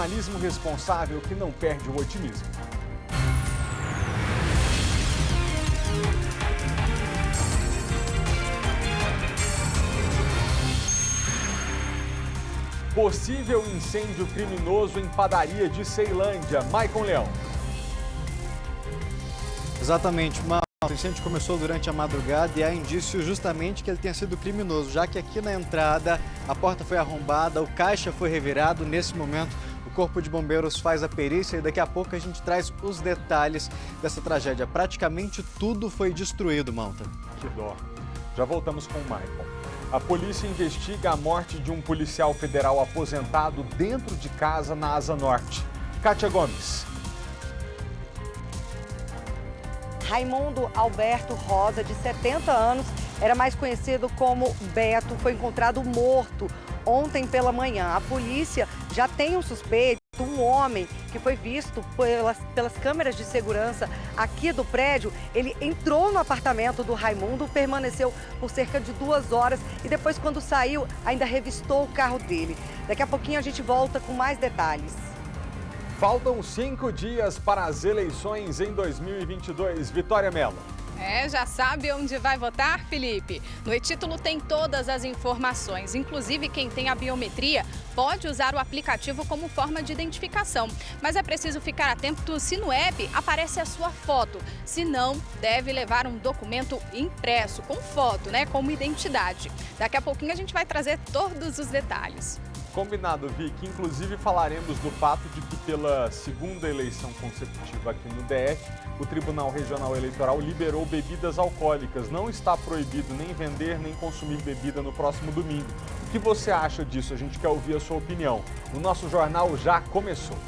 jornalismo responsável que não perde o otimismo. Possível incêndio criminoso em padaria de Ceilândia. Maicon Leão. Exatamente, o incêndio começou durante a madrugada e há indício justamente que ele tenha sido criminoso, já que aqui na entrada a porta foi arrombada, o caixa foi revirado. Nesse momento, o Corpo de Bombeiros faz a perícia e daqui a pouco a gente traz os detalhes dessa tragédia. Praticamente tudo foi destruído, Malta. Que dó. Já voltamos com o Maicon. A polícia investiga a morte de um policial federal aposentado dentro de casa na Asa Norte. Kátia Gomes. Raimundo Alberto Rosa, de 70 anos, era mais conhecido como Beto, foi encontrado morto ontem pela manhã. A polícia já tem um suspeito, um homem que foi visto pelas câmeras de segurança aqui do prédio. Ele entrou no apartamento do Raimundo, permaneceu por cerca de 2 horas e depois, quando saiu, ainda revistou o carro dele. Daqui a pouquinho a gente volta com mais detalhes. Faltam 5 dias para as eleições em 2022. Vitória Mello. Já sabe onde vai votar, Felipe? No e-Título tem todas as informações, inclusive quem tem a biometria pode usar o aplicativo como forma de identificação. Mas é preciso ficar atento se no app aparece a sua foto. Se não, deve levar um documento impresso com foto, como identidade. Daqui a pouquinho a gente vai trazer todos os detalhes. Combinado, Vicky. Inclusive falaremos do fato de que pela segunda eleição consecutiva aqui no DF, o Tribunal Regional Eleitoral liberou bebidas alcoólicas. Não está proibido nem vender nem consumir bebida no próximo domingo. O que você acha disso? A gente quer ouvir a sua opinião. O nosso jornal já começou.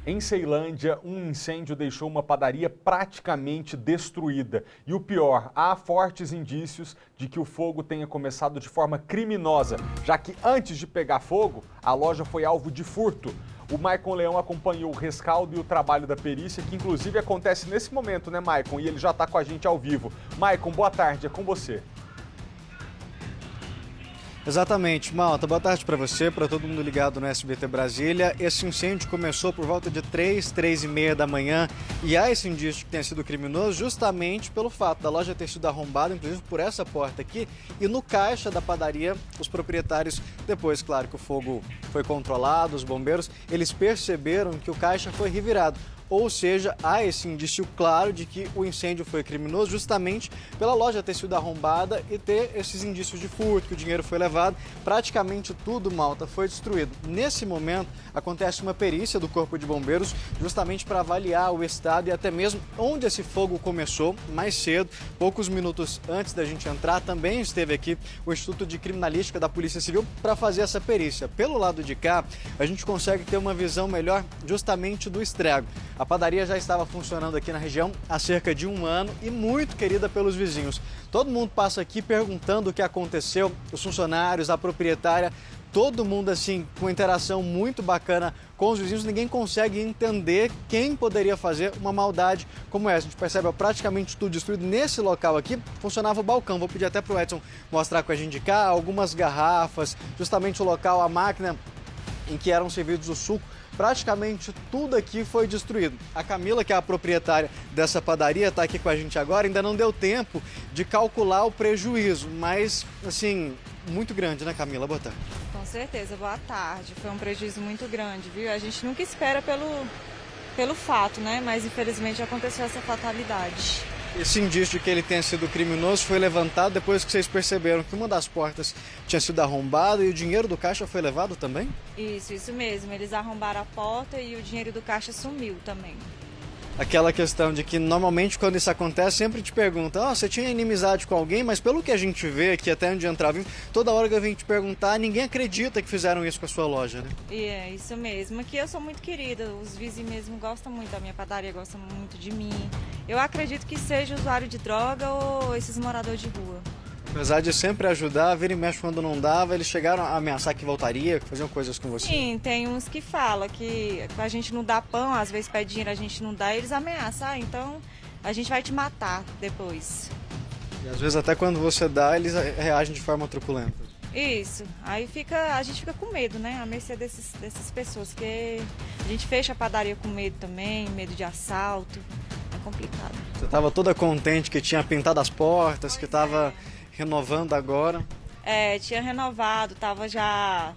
Em Ceilândia, um incêndio deixou uma padaria praticamente destruída. E o pior, há fortes indícios de que o fogo tenha começado de forma criminosa, já que antes de pegar fogo, a loja foi alvo de furto. O Maicon Leão acompanhou o rescaldo e o trabalho da perícia, que inclusive acontece nesse momento, né, Maicon? E ele já está com a gente ao vivo. Maicon, boa tarde, é com você. Exatamente, Malta. Boa tarde para você, para todo mundo ligado no SBT Brasília. Esse incêndio começou por volta de 3h30 da manhã e há esse indício que tenha sido criminoso justamente pelo fato da loja ter sido arrombada, inclusive por essa porta aqui, e no caixa da padaria, os proprietários, depois, claro, que o fogo foi controlado, os bombeiros, eles perceberam que o caixa foi revirado. Ou seja, há esse indício claro de que o incêndio foi criminoso justamente pela loja ter sido arrombada e ter esses indícios de furto, que o dinheiro foi levado. Praticamente tudo, Malta, foi destruído. Nesse momento, acontece uma perícia do Corpo de Bombeiros justamente para avaliar o estado e até mesmo onde esse fogo começou. Mais cedo, poucos minutos antes da gente entrar, também esteve aqui o Instituto de Criminalística da Polícia Civil para fazer essa perícia. Pelo lado de cá, a gente consegue ter uma visão melhor justamente do estrago. A padaria já estava funcionando aqui na região há cerca de 1 ano e muito querida pelos vizinhos. Todo mundo passa aqui perguntando o que aconteceu, os funcionários, a proprietária, todo mundo assim com interação muito bacana com os vizinhos. Ninguém consegue entender quem poderia fazer uma maldade como essa. A gente percebe praticamente tudo destruído. Nesse local aqui funcionava o balcão. Vou pedir até para o Edson mostrar com a gente de cá algumas garrafas, justamente o local, a máquina em que eram servidos o suco. Praticamente tudo aqui foi destruído. A Camila, que é a proprietária dessa padaria, está aqui com a gente agora. Ainda não deu tempo de calcular o prejuízo, mas, assim, muito grande, né, Camila? Boa tarde. Com certeza, boa tarde. Foi um prejuízo muito grande, viu? A gente nunca espera pelo fato, né? Mas, infelizmente, aconteceu essa fatalidade. Esse indício de que ele tenha sido criminoso foi levantado depois que vocês perceberam que uma das portas tinha sido arrombada e o dinheiro do caixa foi levado também? Isso mesmo. Eles arrombaram a porta e o dinheiro do caixa sumiu também. Aquela questão de que normalmente quando isso acontece sempre te perguntam, você tinha inimizade com alguém, mas pelo que a gente vê aqui até onde entrar, toda hora que eu vim te perguntar, ninguém acredita que fizeram isso com a sua loja, né? E é isso mesmo, aqui eu sou muito querida, os vizinhos mesmo gostam muito da minha padaria, gostam muito de mim. Eu acredito que seja usuário de droga ou esses moradores de rua. Apesar de sempre ajudar, vira e mexe quando não dava, eles chegaram a ameaçar que voltaria, que faziam coisas com você? Sim, tem uns que falam que a gente não dá pão, às vezes pede dinheiro, a gente não dá, eles ameaçam, então a gente vai te matar depois. E às vezes até quando você dá, eles reagem de forma truculenta. Isso. Aí a gente fica com medo, né? A mercê dessas pessoas, porque a gente fecha a padaria com medo também, medo de assalto. É complicado. Você estava toda contente que tinha pintado as portas, que estava renovando agora. Tinha renovado, tava já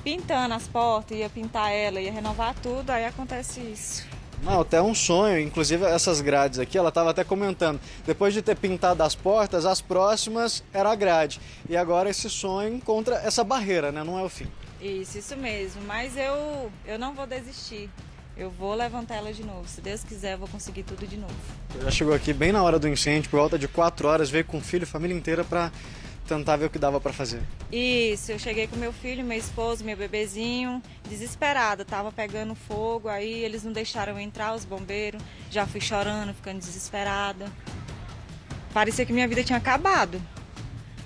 pintando as portas, ia pintar ela, ia renovar tudo, aí acontece isso. Não, até um sonho, inclusive essas grades aqui, ela estava até comentando, depois de ter pintado as portas, as próximas era a grade. E agora esse sonho encontra essa barreira, né? Não é o fim. Isso mesmo, mas eu não vou desistir. Eu vou levantar ela de novo. Se Deus quiser, eu vou conseguir tudo de novo. Você já chegou aqui bem na hora do incêndio, por volta de 4 horas, veio com o filho, família inteira para tentar ver o que dava para fazer. Isso, eu cheguei com meu filho, meu esposo, meu bebezinho, desesperada, tava pegando fogo, aí eles não deixaram eu entrar, os bombeiros, já fui chorando, ficando desesperada. Parecia que minha vida tinha acabado.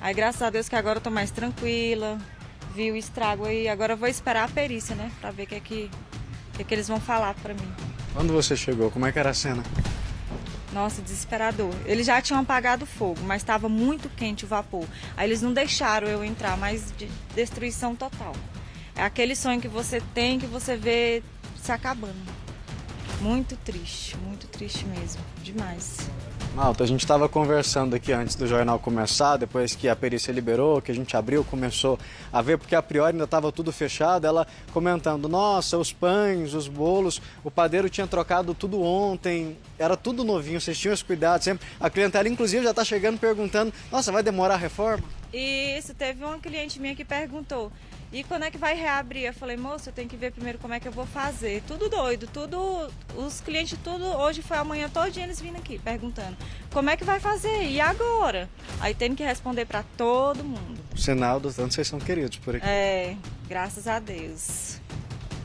Aí graças a Deus que agora eu tô mais tranquila, vi o estrago aí, agora eu vou esperar a perícia, né, pra ver o que eles vão falar pra mim. Quando você chegou, como é que era a cena? Nossa, desesperador. Eles já tinham apagado o fogo, mas estava muito quente o vapor. Aí eles não deixaram eu entrar, mas de destruição total. É aquele sonho que você tem, que você vê se acabando. Muito triste mesmo, demais. Malta, a gente estava conversando aqui antes do jornal começar, depois que a perícia liberou, que a gente abriu, começou a ver, porque a priori ainda estava tudo fechado, ela comentando, nossa, os pães, os bolos, o padeiro tinha trocado tudo ontem, era tudo novinho, vocês tinham esse cuidado sempre. A clientela, inclusive, já está chegando perguntando, nossa, vai demorar a reforma? Isso, teve uma cliente minha que perguntou, e quando é que vai reabrir? Eu falei, moço, eu tenho que ver primeiro como é que eu vou fazer. Tudo doido, os clientes, hoje foi amanhã todinho eles vindo aqui perguntando, como é que vai fazer? E agora? Aí tem que responder para todo mundo. Sinal do tanto vocês são queridos por aqui. Graças a Deus.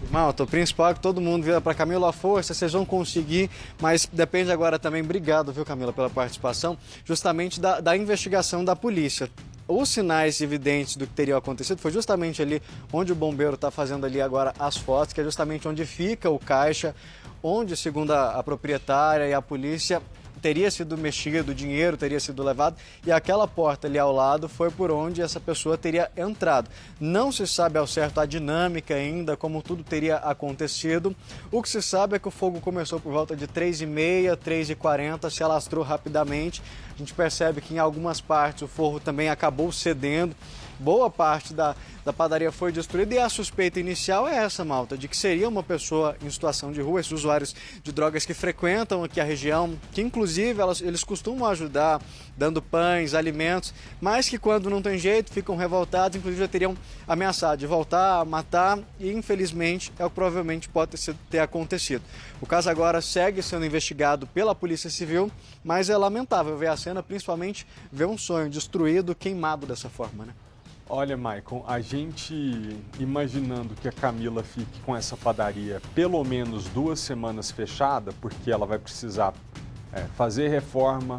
Malta, o principal é que todo mundo vira para Camila, a força, vocês vão conseguir, mas depende agora também, obrigado, viu, Camila, pela participação, justamente da investigação da polícia. Os sinais evidentes do que teria acontecido foi justamente ali onde o bombeiro está fazendo ali agora as fotos, que é justamente onde fica o caixa, onde, segundo a proprietária e a polícia, teria sido mexido, o dinheiro teria sido levado, e aquela porta ali ao lado foi por onde essa pessoa teria entrado. Não se sabe ao certo a dinâmica ainda, como tudo teria acontecido. O que se sabe é que o fogo começou por volta de 3h30, 3h40, se alastrou rapidamente. A gente percebe que em algumas partes o forro também acabou cedendo. Boa parte da padaria foi destruída e a suspeita inicial é essa, Malta, de que seria uma pessoa em situação de rua, esses usuários de drogas que frequentam aqui a região, que inclusive eles costumam ajudar dando pães, alimentos, mas que quando não tem jeito ficam revoltados, inclusive já teriam ameaçado de voltar, matar e infelizmente é o que provavelmente pode ter acontecido. O caso agora segue sendo investigado pela Polícia Civil, mas é lamentável ver a cena, principalmente ver um sonho destruído, queimado dessa forma, né? Olha, Maicon, a gente imaginando que a Camila fique com essa padaria pelo menos 2 semanas fechada, porque ela vai precisar fazer reforma,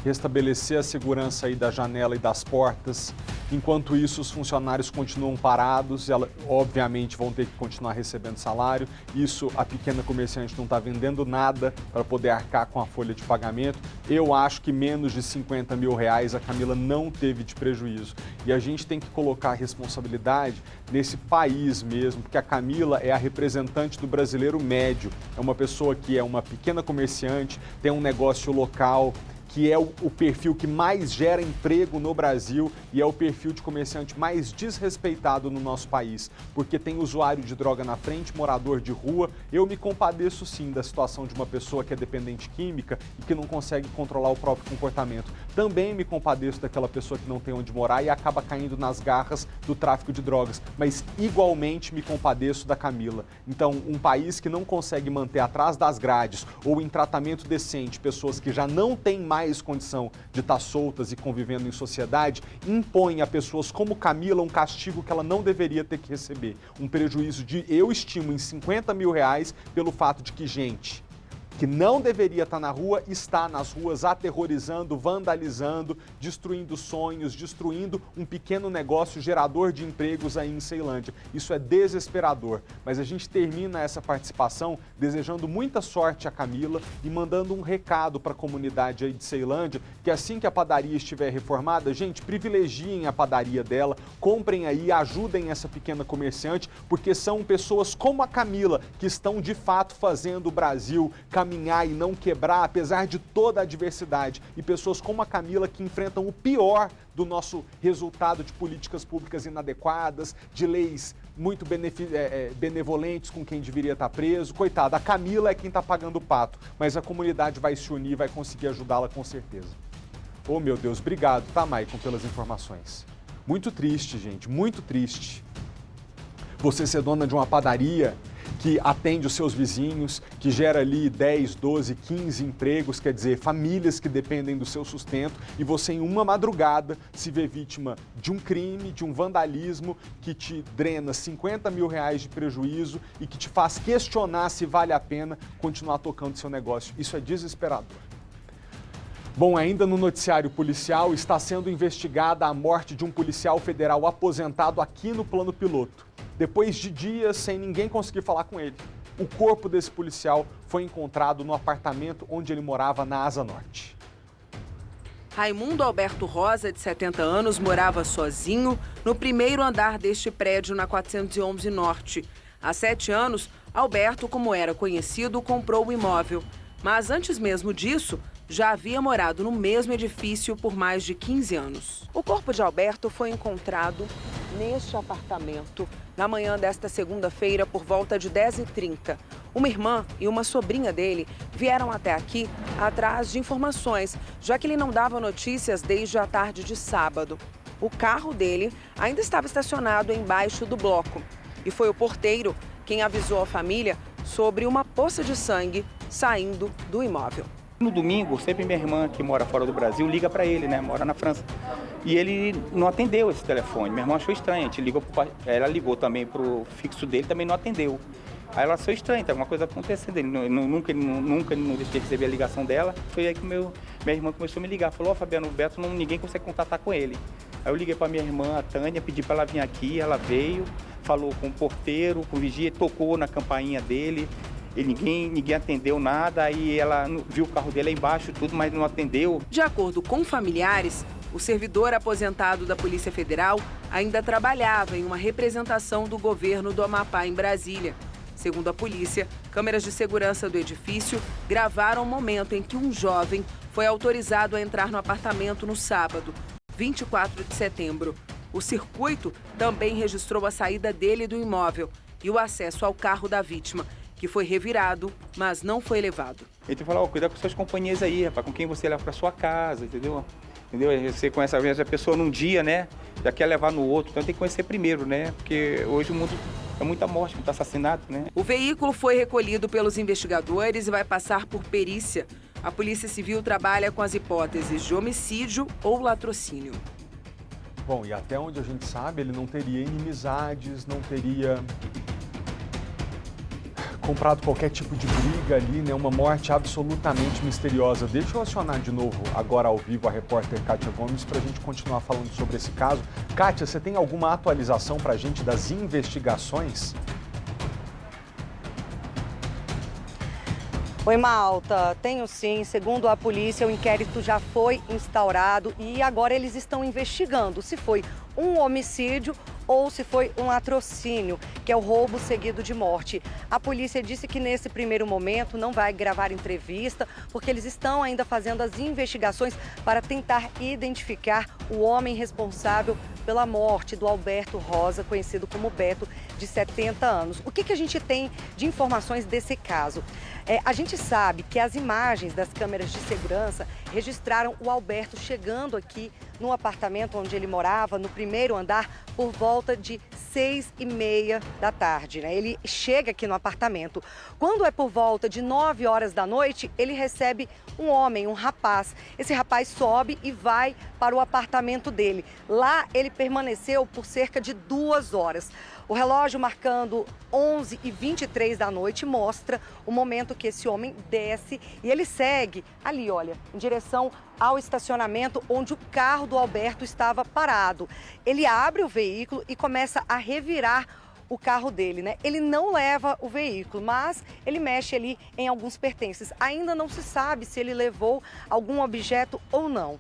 restabelecer a segurança aí da janela e das portas. Enquanto isso, os funcionários continuam parados, obviamente vão ter que continuar recebendo salário. Isso, a pequena comerciante não está vendendo nada para poder arcar com a folha de pagamento. Eu acho que menos de R$50 mil a Camila não teve de prejuízo. E a gente tem que colocar a responsabilidade nesse país mesmo, porque a Camila é a representante do brasileiro médio. É uma pessoa que é uma pequena comerciante, tem um negócio local, que é o perfil que mais gera emprego no Brasil e é o perfil de comerciante mais desrespeitado no nosso país, porque tem usuário de droga na frente, morador de rua. Eu me compadeço sim da situação de uma pessoa que é dependente química e que não consegue controlar o próprio comportamento. Também me compadeço daquela pessoa que não tem onde morar e acaba caindo nas garras do tráfico de drogas, mas igualmente me compadeço da Camila. Então, um país que não consegue manter atrás das grades ou em tratamento decente pessoas que já não têm mais condição de estar soltas e convivendo em sociedade, impõe a pessoas como Camila um castigo que ela não deveria ter que receber. Um prejuízo eu estimo em R$50 mil pelo fato de que, gente, que não deveria estar na rua, está nas ruas aterrorizando, vandalizando, destruindo sonhos, destruindo um pequeno negócio gerador de empregos aí em Ceilândia. Isso é desesperador, mas a gente termina essa participação desejando muita sorte a Camila e mandando um recado para a comunidade aí de Ceilândia, que assim que a padaria estiver reformada, gente, privilegiem a padaria dela, comprem aí, ajudem essa pequena comerciante, porque são pessoas como a Camila que estão de fato fazendo o Brasil caminhar e não quebrar, apesar de toda a adversidade. E pessoas como a Camila que enfrentam o pior do nosso resultado de políticas públicas inadequadas, de leis muito benevolentes com quem deveria estar preso. Coitada, a Camila é quem está pagando o pato, mas a comunidade vai se unir, vai conseguir ajudá-la com certeza. Oh, meu Deus, obrigado, tá, Maicon, pelas informações. Muito triste, gente, muito triste. Você ser dona de uma padaria que atende os seus vizinhos, que gera ali 10, 12, 15 empregos, quer dizer, famílias que dependem do seu sustento, e você em uma madrugada se vê vítima de um crime, de um vandalismo que te drena 50 mil reais de prejuízo e que te faz questionar se vale a pena continuar tocando seu negócio. Isso é desesperador. Bom, ainda no noticiário policial, está sendo investigada a morte de um policial federal aposentado aqui no Plano Piloto. Depois de dias sem ninguém conseguir falar com ele, o corpo desse policial foi encontrado no apartamento onde ele morava na Asa Norte. Raimundo Alberto Rosa, de 70 anos, morava sozinho no primeiro andar deste prédio na 411 Norte. Há 7 anos, Alberto, como era conhecido, comprou o imóvel. Mas antes mesmo disso, já havia morado no mesmo edifício por mais de 15 anos. O corpo de Alberto foi encontrado neste apartamento na manhã desta segunda-feira, por volta de 10h30. Uma irmã e uma sobrinha dele vieram até aqui atrás de informações, já que ele não dava notícias desde a tarde de sábado. O carro dele ainda estava estacionado embaixo do bloco e foi o porteiro quem avisou a família sobre uma poça de sangue saindo do imóvel. No domingo, sempre minha irmã, que mora fora do Brasil, liga para ele, né? Mora na França. E ele não atendeu esse telefone. Minha irmã achou estranho. Ela ligou também pro fixo dele, também não atendeu. Aí ela achou estranho, tem alguma coisa acontecendo. Ele nunca não deixou de receber a ligação dela. Foi aí que minha irmã começou a me ligar. Falou, Fabiano, o Beto, ninguém consegue contatar com ele. Aí eu liguei para minha irmã, a Tânia, pedi para ela vir aqui. Ela veio, falou com o porteiro, com o vigia, tocou na campainha dele. E ninguém atendeu nada, aí ela viu o carro dele lá embaixo, tudo, mas não atendeu. De acordo com familiares, o servidor aposentado da Polícia Federal ainda trabalhava em uma representação do governo do Amapá em Brasília. Segundo a polícia, câmeras de segurança do edifício gravaram o momento em que um jovem foi autorizado a entrar no apartamento no sábado, 24 de setembro. O circuito também registrou a saída dele do imóvel e o acesso ao carro da vítima, que foi revirado, mas não foi levado. Ele falou, cuida com suas companhias aí, rapaz, com quem você leva para sua casa, entendeu? Você conhece a pessoa num dia, né? Já quer levar no outro, então tem que conhecer primeiro, né? Porque hoje o mundo é muita morte, muito assassinato, né? O veículo foi recolhido pelos investigadores e vai passar por perícia. A Polícia Civil trabalha com as hipóteses de homicídio ou latrocínio. Bom, e até onde a gente sabe, ele não teria inimizades, não teria comprado qualquer tipo de briga ali, né? Uma morte absolutamente misteriosa. Deixa eu acionar de novo, agora ao vivo, a repórter Kátia Gomes para a gente continuar falando sobre esse caso. Kátia, você tem alguma atualização para a gente das investigações? Oi, Malta. Tenho sim. Segundo a polícia, o inquérito já foi instaurado e agora eles estão investigando se foi um homicídio ou se foi um latrocínio, que é o roubo seguido de morte. A polícia disse que nesse primeiro momento não vai gravar entrevista, porque eles estão ainda fazendo as investigações para tentar identificar o homem responsável pela morte do Alberto Rosa, conhecido como Beto, de 70 anos. O que a gente tem de informações desse caso? A gente sabe que as imagens das câmeras de segurança registraram o Alberto chegando aqui no apartamento onde ele morava, no primeiro andar, por volta de 6h30 da tarde, né? Ele chega aqui no apartamento. Quando é por volta de 9 horas da noite, ele recebe um homem, um rapaz. Esse rapaz sobe e vai para o apartamento dele. Lá ele permaneceu por cerca de 2 horas. O relógio marcando 11h23 da noite mostra o momento que esse homem desce e ele segue ali, olha, em direção ao estacionamento onde o carro do Alberto estava parado. Ele abre o veículo e começa a revirar o carro dele, né? Ele não leva o veículo, mas ele mexe ali em alguns pertences. Ainda não se sabe se ele levou algum objeto ou não.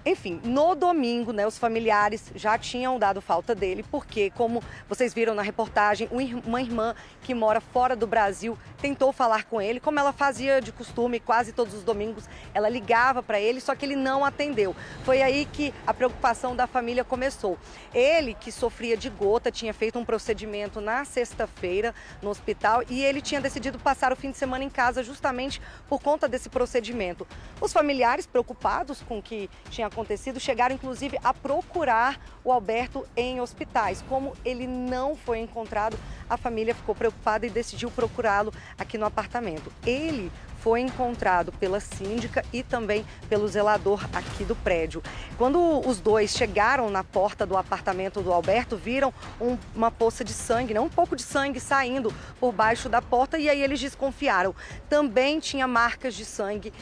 Enfim, no domingo, né, os familiares já tinham dado falta dele, porque, como vocês viram na reportagem, uma irmã que mora fora do Brasil tentou falar com ele, como ela fazia de costume, quase todos os domingos, ela ligava para ele, só que ele não atendeu. Foi aí que a preocupação da família começou. Ele, que sofria de gota, tinha feito um procedimento na sexta-feira no hospital e ele tinha decidido passar o fim de semana em casa justamente por conta desse procedimento. Os familiares, preocupados com o que tinha acontecido, chegaram inclusive a procurar o Alberto em hospitais. Como ele não foi encontrado, a família ficou preocupada e decidiu procurá-lo aqui no apartamento. Ele foi encontrado pela síndica e também pelo zelador aqui do prédio. Quando os dois chegaram na porta do apartamento do Alberto, viram uma poça de sangue, né? Um pouco de sangue saindo por baixo da porta e aí eles desconfiaram. Também tinha marcas de sangue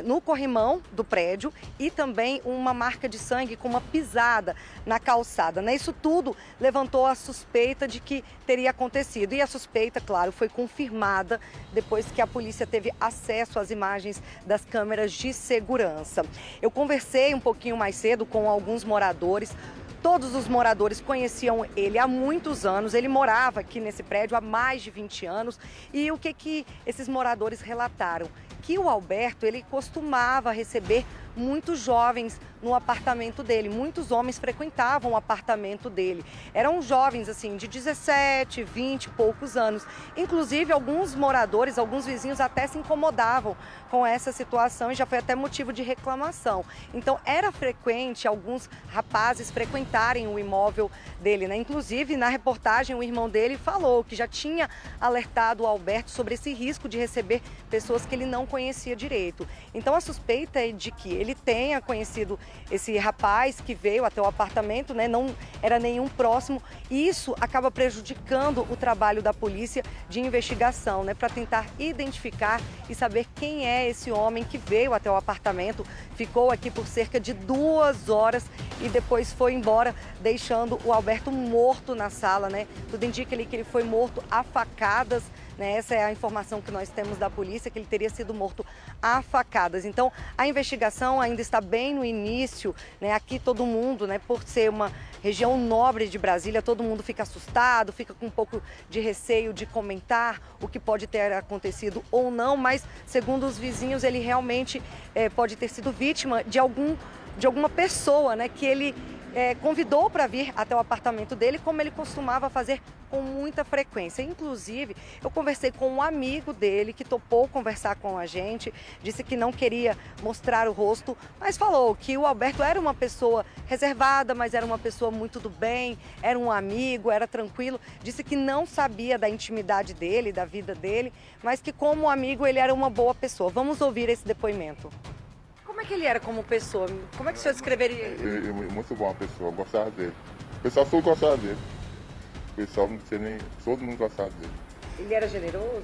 no corrimão do prédio e também uma marca de sangue com uma pisada na calçada, né? Isso tudo levantou a suspeita de que teria acontecido. E a suspeita, claro, foi confirmada depois que a polícia teve acesso às imagens das câmeras de segurança. Eu conversei um pouquinho mais cedo com alguns moradores. Todos os moradores conheciam ele há muitos anos, ele morava aqui nesse prédio há mais de 20 anos. E o que esses moradores relataram? Que o Alberto, ele costumava receber muitos jovens no apartamento dele. Muitos homens frequentavam o apartamento dele. Eram jovens, assim, de 17, 20 e poucos anos. Inclusive, alguns moradores, alguns vizinhos até se incomodavam com essa situação e já foi até motivo de reclamação. Então, era frequente alguns rapazes frequentarem o imóvel dele, né? Inclusive, na reportagem, o irmão dele falou que já tinha alertado o Alberto sobre esse risco de receber pessoas que ele não conhecia direito. Então, a suspeita é de que ele tenha conhecido esse rapaz que veio até o apartamento, né? Não era nenhum próximo, e isso acaba prejudicando o trabalho da polícia de investigação, né? Para tentar identificar e saber quem é esse homem que veio até o apartamento, ficou aqui por cerca de 2 horas e depois foi embora, deixando o Alberto morto na sala, né? Tudo indica que ele foi morto a facadas. Essa é a informação que nós temos da polícia, que ele teria sido morto a facadas. Então, a investigação ainda está bem no início, né? Aqui todo mundo, né, por ser uma região nobre de Brasília, todo mundo fica assustado, fica com um pouco de receio de comentar o que pode ter acontecido ou não, mas, segundo os vizinhos, ele realmente pode ter sido vítima de alguma pessoa, né, que ele convidou para vir até o apartamento dele, como ele costumava fazer com muita frequência. Inclusive, eu conversei com um amigo dele que topou conversar com a gente, disse que não queria mostrar o rosto, mas falou que o Alberto era uma pessoa reservada, mas era uma pessoa muito do bem, era um amigo, era tranquilo. Disse que não sabia da intimidade dele, da vida dele, mas que como amigo ele era uma boa pessoa. Vamos ouvir esse depoimento. Como é que ele era como pessoa? Como é que o senhor descreveria ele? Muito boa pessoa, eu gostava dele. O pessoal todo gostava dele. O pessoal não sei nem. Todo mundo gostava dele. Ele era generoso?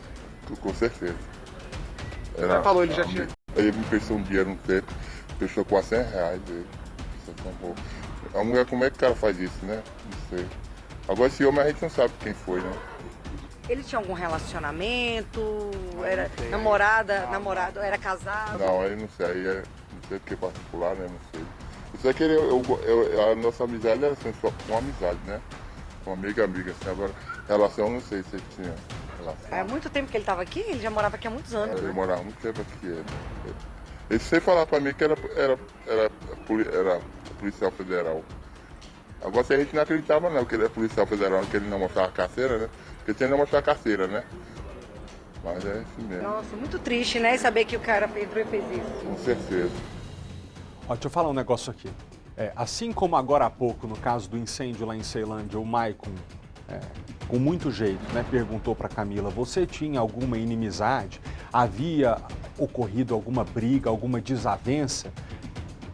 Com certeza. Você falou, ele já tinha. Ele me prestou um dinheiro no tempo, prestou quase R$100 dele. A mulher, como é que o cara faz isso, né? Não sei. Agora esse homem a gente não sabe quem foi, né? Ele tinha algum relacionamento? Era namorado, era casado? Não, aí não sei, aí não sei porque particular, né? Não sei. Eu sei que a nossa amizade era assim, só uma amizade, né? Uma amiga, assim. Agora, relação, não sei se ele tinha relação. Há muito tempo que ele estava aqui? Ele já morava aqui há muitos anos, Ele né? morava muito tempo aqui. Ele sempre falava pra mim que era policial federal. Agora, se a gente não acreditava não que ele é policial federal, que ele não mostrava a carteira, né? Porque tinha que mostrar a carteira, né? Mas é isso mesmo. Nossa, muito triste, né? Saber que o cara entrou e fez isso. Com certeza. Ó, deixa eu falar um negócio aqui. Assim como agora há pouco, no caso do incêndio lá em Ceilândia, o Maicon com muito jeito, né, perguntou para Camila: você tinha alguma inimizade? Havia ocorrido alguma briga, alguma desavença?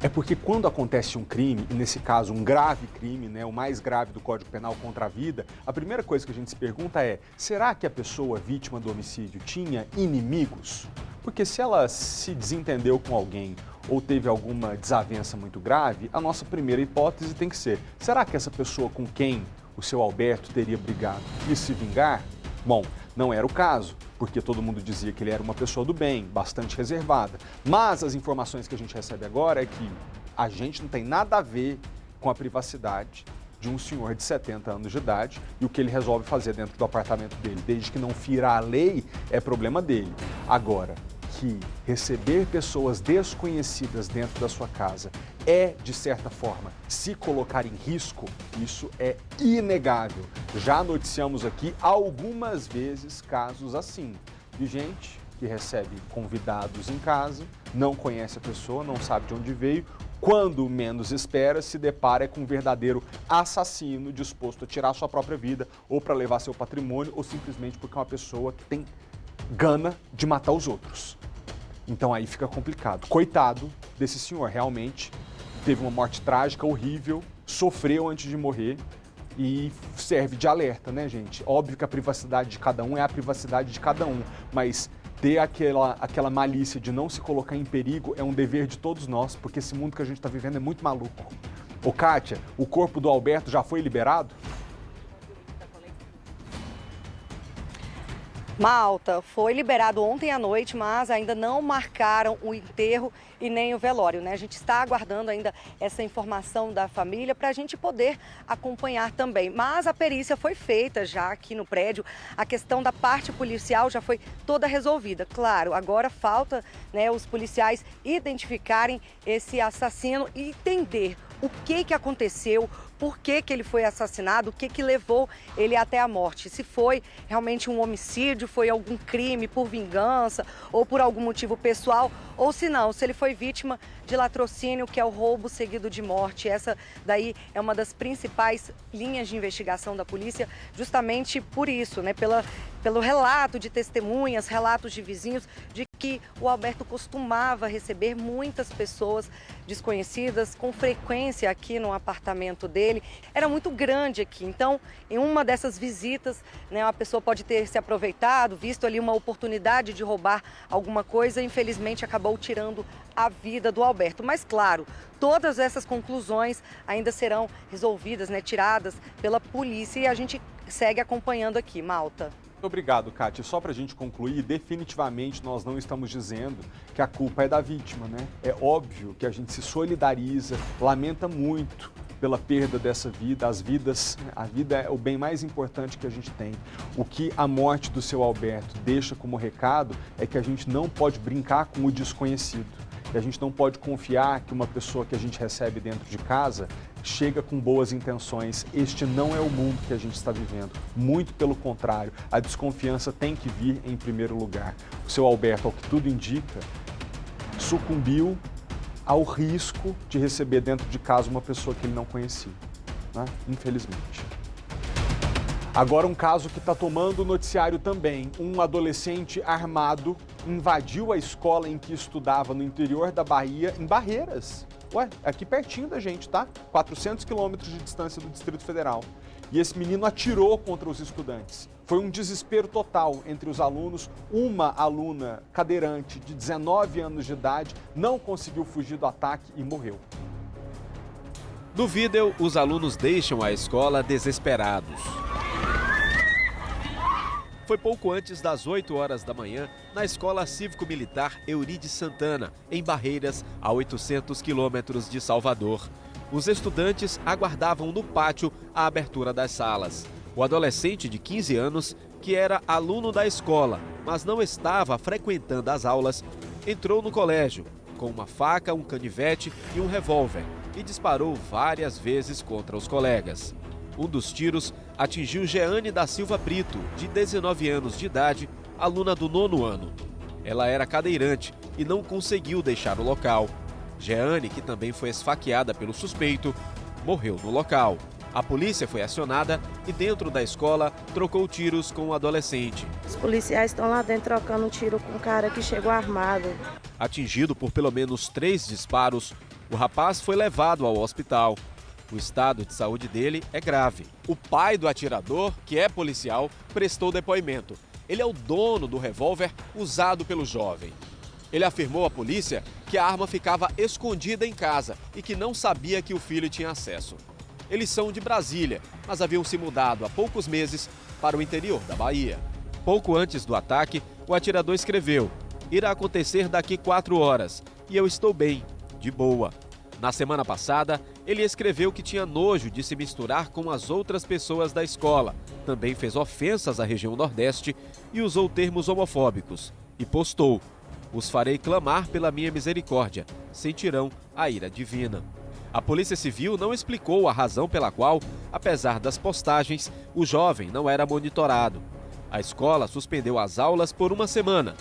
É porque quando acontece um crime, e nesse caso um grave crime, né, o mais grave do Código Penal contra a vida, a primeira coisa que a gente se pergunta é: será que a pessoa vítima do homicídio tinha inimigos? Porque se ela se desentendeu com alguém ou teve alguma desavença muito grave, a nossa primeira hipótese tem que ser: será que essa pessoa com quem o seu Alberto teria brigado e se vingar? Bom, não era o caso, porque todo mundo dizia que ele era uma pessoa do bem, bastante reservada. Mas as informações que a gente recebe agora é que a gente não tem nada a ver com a privacidade de um senhor de 70 anos de idade e o que ele resolve fazer dentro do apartamento dele. Desde que não fira a lei, é problema dele. Agora, que receber pessoas desconhecidas dentro da sua casa é, de certa forma, se colocar em risco, isso é inegável. Já noticiamos aqui algumas vezes casos assim, de gente que recebe convidados em casa, não conhece a pessoa, não sabe de onde veio, quando menos espera, se depara com um verdadeiro assassino disposto a tirar sua própria vida ou para levar seu patrimônio ou simplesmente porque é uma pessoa que tem gana de matar os outros. Então aí fica complicado. Coitado desse senhor, realmente teve uma morte trágica, horrível, sofreu antes de morrer e serve de alerta, né, gente? Óbvio que a privacidade de cada um é a privacidade de cada um, mas ter aquela malícia de não se colocar em perigo é um dever de todos nós, porque esse mundo que a gente está vivendo é muito maluco. Ô, Kátia, o corpo do Alberto já foi liberado? Malta, foi liberado ontem à noite, mas ainda não marcaram o enterro e nem o velório, né? A gente está aguardando ainda essa informação da família para a gente poder acompanhar também. Mas a perícia foi feita já aqui no prédio, a questão da parte policial já foi toda resolvida. Claro, agora falta, né, os policiais identificarem esse assassino e entender o que aconteceu, por que ele foi assassinado, o que levou ele até a morte. Se foi realmente um homicídio, foi algum crime por vingança ou por algum motivo pessoal, ou se não, se ele foi vítima de latrocínio, que é o roubo seguido de morte. Essa daí é uma das principais linhas de investigação da polícia, justamente por isso, né? Pelo relato de testemunhas, relatos de vizinhos, de que o Alberto costumava receber muitas pessoas desconhecidas com frequência aqui no apartamento dele. Era muito grande aqui, então em uma dessas visitas, né, uma pessoa pode ter se aproveitado, visto ali uma oportunidade de roubar alguma coisa, infelizmente acabou tirando a vida do Alberto. Mas claro, todas essas conclusões ainda serão resolvidas, né, tiradas pela polícia e a gente segue acompanhando aqui, Malta. Obrigado, Kátia. Só para a gente concluir, definitivamente nós não estamos dizendo que a culpa é da vítima, né? É óbvio que a gente se solidariza, lamenta muito pela perda dessa vida. A vida é o bem mais importante que a gente tem. O que a morte do seu Alberto deixa como recado é que a gente não pode brincar com o desconhecido. E a gente não pode confiar que uma pessoa que a gente recebe dentro de casa chega com boas intenções. Este não é o mundo que a gente está vivendo. Muito pelo contrário, a desconfiança tem que vir em primeiro lugar. O seu Alberto, ao que tudo indica, sucumbiu ao risco de receber dentro de casa uma pessoa que ele não conhecia, né? Infelizmente. Agora um caso que está tomando o noticiário também. Um adolescente armado invadiu a escola em que estudava no interior da Bahia, em Barreiras. Ué, aqui pertinho da gente, tá? 400 quilômetros de distância do Distrito Federal. E esse menino atirou contra os estudantes. Foi um desespero total entre os alunos. Uma aluna cadeirante de 19 anos de idade não conseguiu fugir do ataque e morreu. No vídeo, os alunos deixam a escola desesperados. Foi pouco antes das 8 horas da manhã, na Escola Cívico-Militar Eurides Santana, em Barreiras, a 800 quilômetros de Salvador. Os estudantes aguardavam no pátio a abertura das salas. O adolescente de 15 anos, que era aluno da escola, mas não estava frequentando as aulas, entrou no colégio com uma faca, um canivete e um revólver e disparou várias vezes contra os colegas. Um dos tiros atingiu Jeane da Silva Brito, de 19 anos de idade, aluna do 9º ano. Ela era cadeirante e não conseguiu deixar o local. Jeane, que também foi esfaqueada pelo suspeito, morreu no local. A polícia foi acionada e dentro da escola trocou tiros com o adolescente. Os policiais estão lá dentro trocando um tiro com um cara que chegou armado. Atingido por pelo menos 3 disparos, o rapaz foi levado ao hospital. O estado de saúde dele é grave. O pai do atirador, que é policial, prestou depoimento. Ele é o dono do revólver usado pelo jovem. Ele afirmou à polícia que a arma ficava escondida em casa e que não sabia que o filho tinha acesso. Eles são de Brasília, mas haviam se mudado há poucos meses para o interior da Bahia. Pouco antes do ataque, o atirador escreveu: "Irá acontecer daqui 4 horas e eu estou bem, de boa." Na semana passada, ele escreveu que tinha nojo de se misturar com as outras pessoas da escola. Também fez ofensas à região Nordeste e usou termos homofóbicos. E postou: "Os farei clamar pela minha misericórdia, sentirão a ira divina." A Polícia Civil não explicou a razão pela qual, apesar das postagens, o jovem não era monitorado. A escola suspendeu as aulas por 1 semana.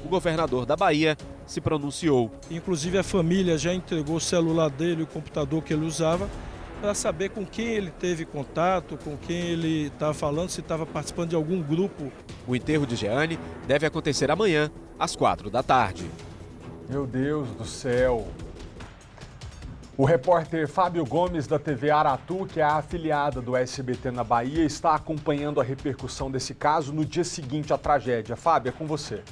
O governador da Bahia se pronunciou. Inclusive a família já entregou o celular dele, o computador que ele usava, para saber com quem ele teve contato, com quem ele estava falando, se estava participando de algum grupo. O enterro de Jeane deve acontecer amanhã, às 4 da tarde. Meu Deus do céu! O repórter Fábio Gomes, da TV Aratu, que é a afiliada do SBT na Bahia, está acompanhando a repercussão desse caso no dia seguinte à tragédia. Fábio, é com você.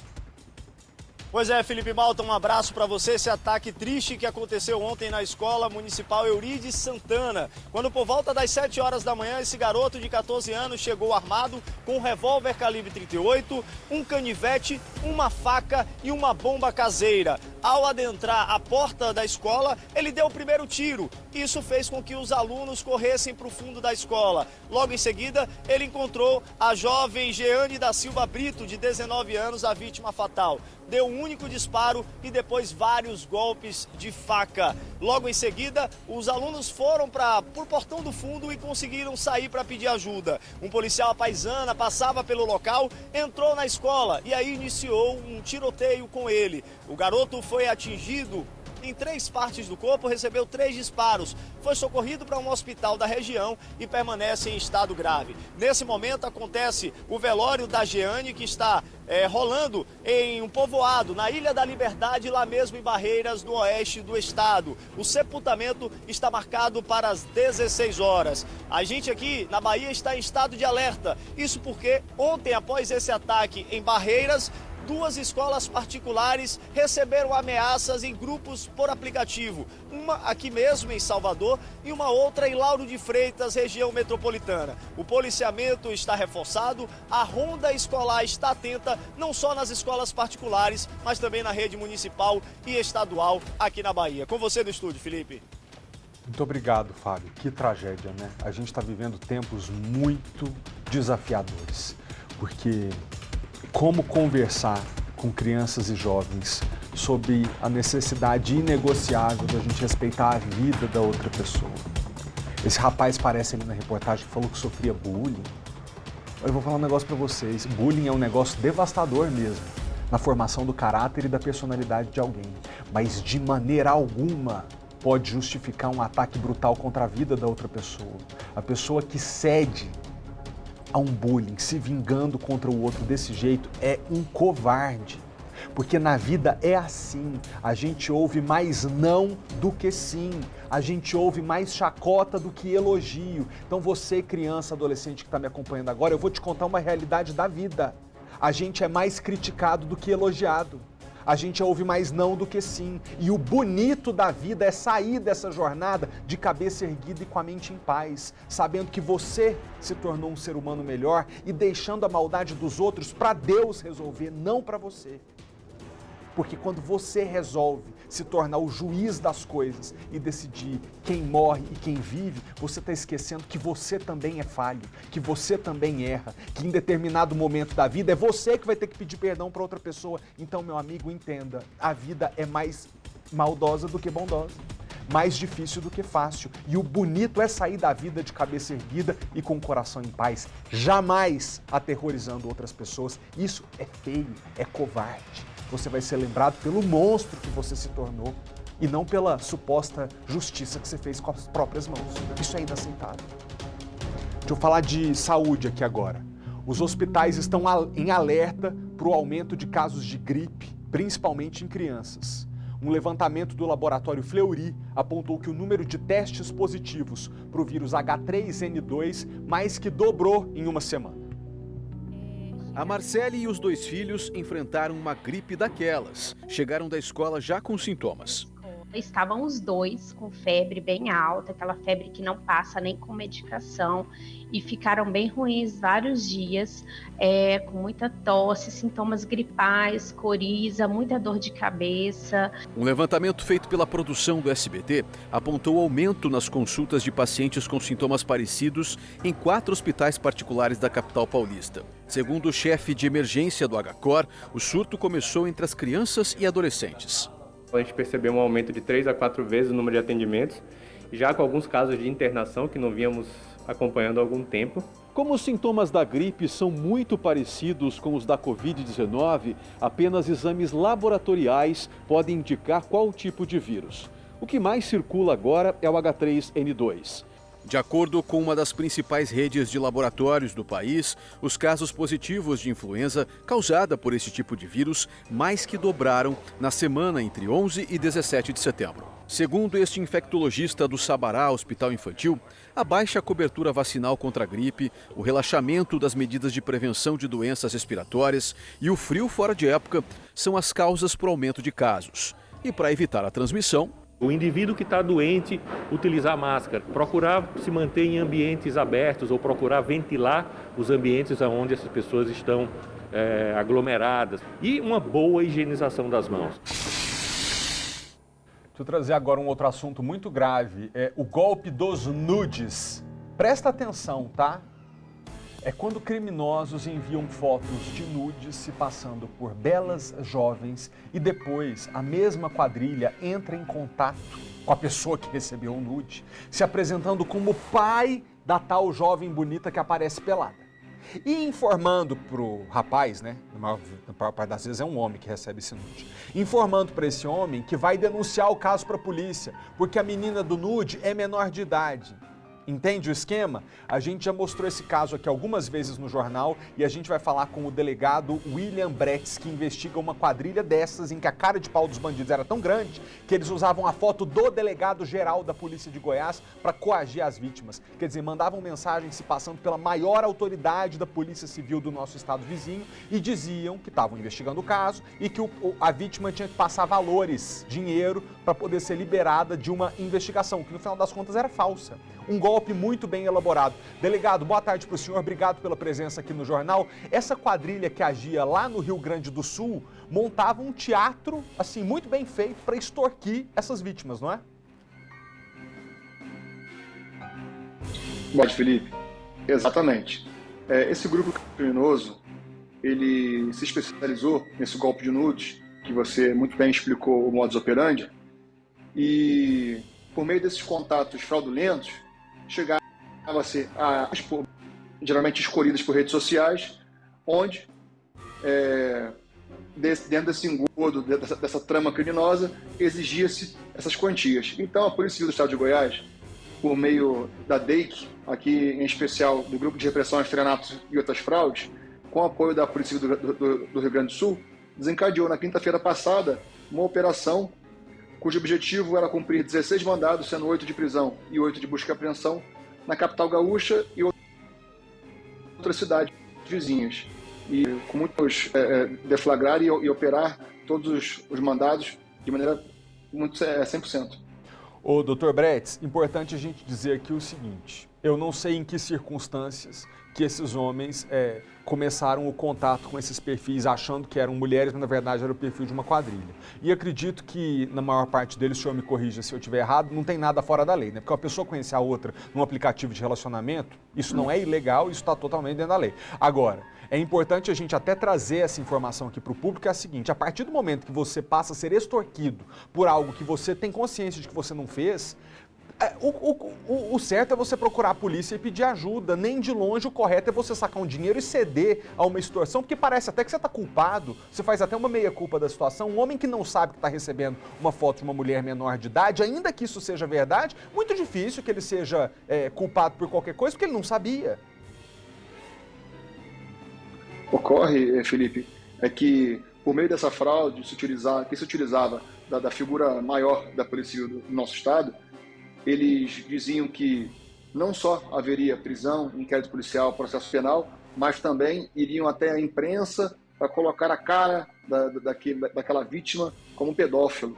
Pois é, Felipe Malta, um abraço para você. Esse ataque triste que aconteceu ontem na Escola Municipal Eurídice Santana, quando por volta das 7 horas da manhã, esse garoto de 14 anos chegou armado com um revólver calibre 38, um canivete, uma faca e uma bomba caseira. Ao adentrar a porta da escola, ele deu o primeiro tiro. Isso fez com que os alunos corressem para o fundo da escola. Logo em seguida, ele encontrou a jovem Jeane da Silva Brito, de 19 anos, a vítima fatal. Deu um único disparo e depois vários golpes de faca. Logo em seguida, os alunos foram para o portão do fundo e conseguiram sair para pedir ajuda. Um policial à paisana passava pelo local, entrou na escola e aí iniciou um tiroteio com ele. O garoto foi atingido em 3 partes do corpo, recebeu 3 disparos. Foi socorrido para um hospital da região e permanece em estado grave. Nesse momento acontece o velório da Jeane, que está rolando em um povoado, na Ilha da Liberdade, lá mesmo em Barreiras, no oeste do estado. O sepultamento está marcado para as 16 horas. A gente aqui na Bahia está em estado de alerta. Isso porque ontem, após esse ataque em Barreiras, 2 escolas particulares receberam ameaças em grupos por aplicativo. Uma aqui mesmo em Salvador e uma outra em Lauro de Freitas, região metropolitana. O policiamento está reforçado, a ronda escolar está atenta, não só nas escolas particulares, mas também na rede municipal e estadual aqui na Bahia. Com você no estúdio, Felipe. Muito obrigado, Fábio. Que tragédia, né? A gente está vivendo tempos muito desafiadores, porque como conversar com crianças e jovens sobre a necessidade inegociável da gente respeitar a vida da outra pessoa. Esse rapaz parece ali na reportagem que falou que sofria bullying. Eu vou falar um negócio para vocês. Bullying é um negócio devastador mesmo, na formação do caráter e da personalidade de alguém. Mas de maneira alguma pode justificar um ataque brutal contra a vida da outra pessoa. A pessoa que cede a um bullying, se vingando contra o outro desse jeito, é um covarde. Porque na vida é assim, a gente ouve mais não do que sim, a gente ouve mais chacota do que elogio. Então você, criança, adolescente que está me acompanhando agora, eu vou te contar uma realidade da vida. A gente é mais criticado do que elogiado. A gente ouve mais não do que sim. E o bonito da vida é sair dessa jornada de cabeça erguida e com a mente em paz, sabendo que você se tornou um ser humano melhor e deixando a maldade dos outros para Deus resolver, não para você. Porque quando você resolve se tornar o juiz das coisas e decidir quem morre e quem vive, você está esquecendo que você também é falho, que você também erra, que em determinado momento da vida é você que vai ter que pedir perdão para outra pessoa. Então, meu amigo, entenda, a vida é mais maldosa do que bondosa, mais difícil do que fácil. E o bonito é sair da vida de cabeça erguida e com o coração em paz, jamais aterrorizando outras pessoas. Isso é feio, é covarde. Você vai ser lembrado pelo monstro que você se tornou e não pela suposta justiça que você fez com as próprias mãos. Isso é inaceitável. Deixa eu falar de saúde aqui agora. Os hospitais estão em alerta para o aumento de casos de gripe, principalmente em crianças. Um levantamento do laboratório Fleury apontou que o número de testes positivos para o vírus H3N2 mais que dobrou em uma semana. A Marcele e os 2 filhos enfrentaram uma gripe daquelas. Chegaram da escola já com sintomas. Estavam os 2 com febre bem alta, aquela febre que não passa nem com medicação, e ficaram bem ruins vários dias, com muita tosse, sintomas gripais, coriza, muita dor de cabeça. Um levantamento feito pela produção do SBT apontou aumento nas consultas de pacientes com sintomas parecidos em 4 hospitais particulares da capital paulista. Segundo o chefe de emergência do HCOR, o surto começou entre as crianças e adolescentes. A gente percebeu um aumento de 3 a 4 vezes o número de atendimentos, já com alguns casos de internação que não vínhamos acompanhando há algum tempo. Como os sintomas da gripe são muito parecidos com os da Covid-19, apenas exames laboratoriais podem indicar qual tipo de vírus. O que mais circula agora é o H3N2. De acordo com uma das principais redes de laboratórios do país, os casos positivos de influenza causada por esse tipo de vírus mais que dobraram na semana entre 11 e 17 de setembro. Segundo este infectologista do Sabará Hospital Infantil, a baixa cobertura vacinal contra a gripe, o relaxamento das medidas de prevenção de doenças respiratórias e o frio fora de época são as causas para o aumento de casos. E para evitar a transmissão, o indivíduo que está doente, utilizar máscara, procurar se manter em ambientes abertos ou procurar ventilar os ambientes onde essas pessoas estão aglomeradas e uma boa higienização das mãos. Deixa eu trazer agora um outro assunto muito grave, o golpe dos nudes. Presta atenção, tá? É quando criminosos enviam fotos de nudes se passando por belas jovens e depois a mesma quadrilha entra em contato com a pessoa que recebeu o nude, se apresentando como pai da tal jovem bonita que aparece pelada. E informando pro rapaz, né, na maior parte das vezes é um homem que recebe esse nude, informando para esse homem que vai denunciar o caso para a polícia, porque a menina do nude é menor de idade. Entende o esquema? A gente já mostrou esse caso aqui algumas vezes no jornal e a gente vai falar com o delegado William Bretz, que investiga uma quadrilha dessas em que a cara de pau dos bandidos era tão grande que eles usavam a foto do delegado-geral da Polícia de Goiás para coagir as vítimas. Quer dizer, mandavam mensagens se passando pela maior autoridade da Polícia Civil do nosso estado vizinho e diziam que estavam investigando o caso e que a vítima tinha que passar valores, dinheiro, para poder ser liberada de uma investigação, que no final das contas era falsa. Um golpe muito bem elaborado. Delegado, boa tarde para o senhor, obrigado pela presença aqui no jornal. Essa quadrilha que agia lá no Rio Grande do Sul montava um teatro, assim, muito bem feito para extorquir essas vítimas, não é? Boa tarde, Felipe. Exatamente. Esse grupo criminoso, ele se especializou nesse golpe de nudes, que você muito bem explicou o modus operandi, e por meio desses contatos fraudulentos, chegava-se a geralmente escolhidas por redes sociais, onde, dentro desse engodo, dessa trama criminosa, exigia-se essas quantias. Então, a Polícia Civil do Estado de Goiás, por meio da DEIC, aqui em especial do Grupo de Repressão a Estelionatos e Outras Fraudes, com apoio da Polícia Civil do Rio Grande do Sul, desencadeou na quinta-feira passada uma operação cujo objetivo era cumprir 16 mandados, sendo 8 de prisão e 8 de busca e apreensão, na capital gaúcha e outras cidades vizinhas. E com muitos deflagrar e operar todos os mandados de maneira muito 100%. Ô, Dr. Bretz, importante a gente dizer aqui o seguinte, eu não sei em que circunstâncias que esses homens começaram o contato com esses perfis achando que eram mulheres, mas na verdade era o perfil de uma quadrilha. E acredito que, na maior parte deles, o senhor me corrija se eu estiver errado, não tem nada fora da lei, né? Porque uma pessoa conhecer a outra num aplicativo de relacionamento, isso não é ilegal, isso está totalmente dentro da lei. Agora, é importante a gente até trazer essa informação aqui para o público, é a seguinte, a partir do momento que você passa a ser extorquido por algo que você tem consciência de que você não fez, O certo é você procurar a polícia e pedir ajuda. Nem de longe o correto é você sacar um dinheiro e ceder a uma extorsão, porque parece até que você está culpado. Você faz até uma meia-culpa da situação. Um homem que não sabe que está recebendo uma foto de uma mulher menor de idade, ainda que isso seja verdade, muito difícil que ele seja culpado por qualquer coisa, porque ele não sabia. Ocorre, Felipe, é que por meio dessa fraude que se utilizava da figura maior da Polícia Civil do nosso estado, eles diziam que não só haveria prisão, inquérito policial, processo penal, mas também iriam até a imprensa para colocar a cara daquela vítima como pedófilo.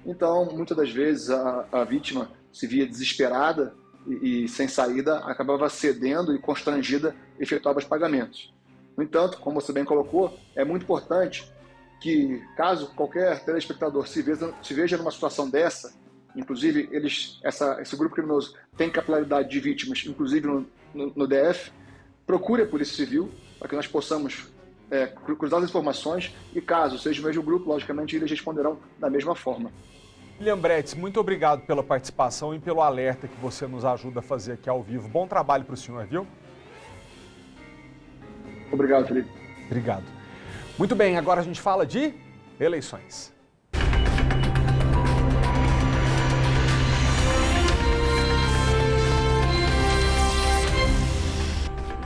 Então, muitas das vezes, a vítima se via desesperada e sem saída, acabava cedendo e constrangida efetuava os pagamentos. No entanto, como você bem colocou, é muito importante que, caso qualquer telespectador se veja numa situação dessa, inclusive esse grupo criminoso tem capilaridade de vítimas, inclusive no DF, procure a Polícia Civil para que nós possamos cruzar as informações e, caso seja o mesmo grupo, logicamente eles responderão da mesma forma. William Bretz, muito obrigado pela participação e pelo alerta que você nos ajuda a fazer aqui ao vivo. Bom trabalho para o senhor, viu? Obrigado, Felipe. Obrigado. Muito bem, agora a gente fala de eleições.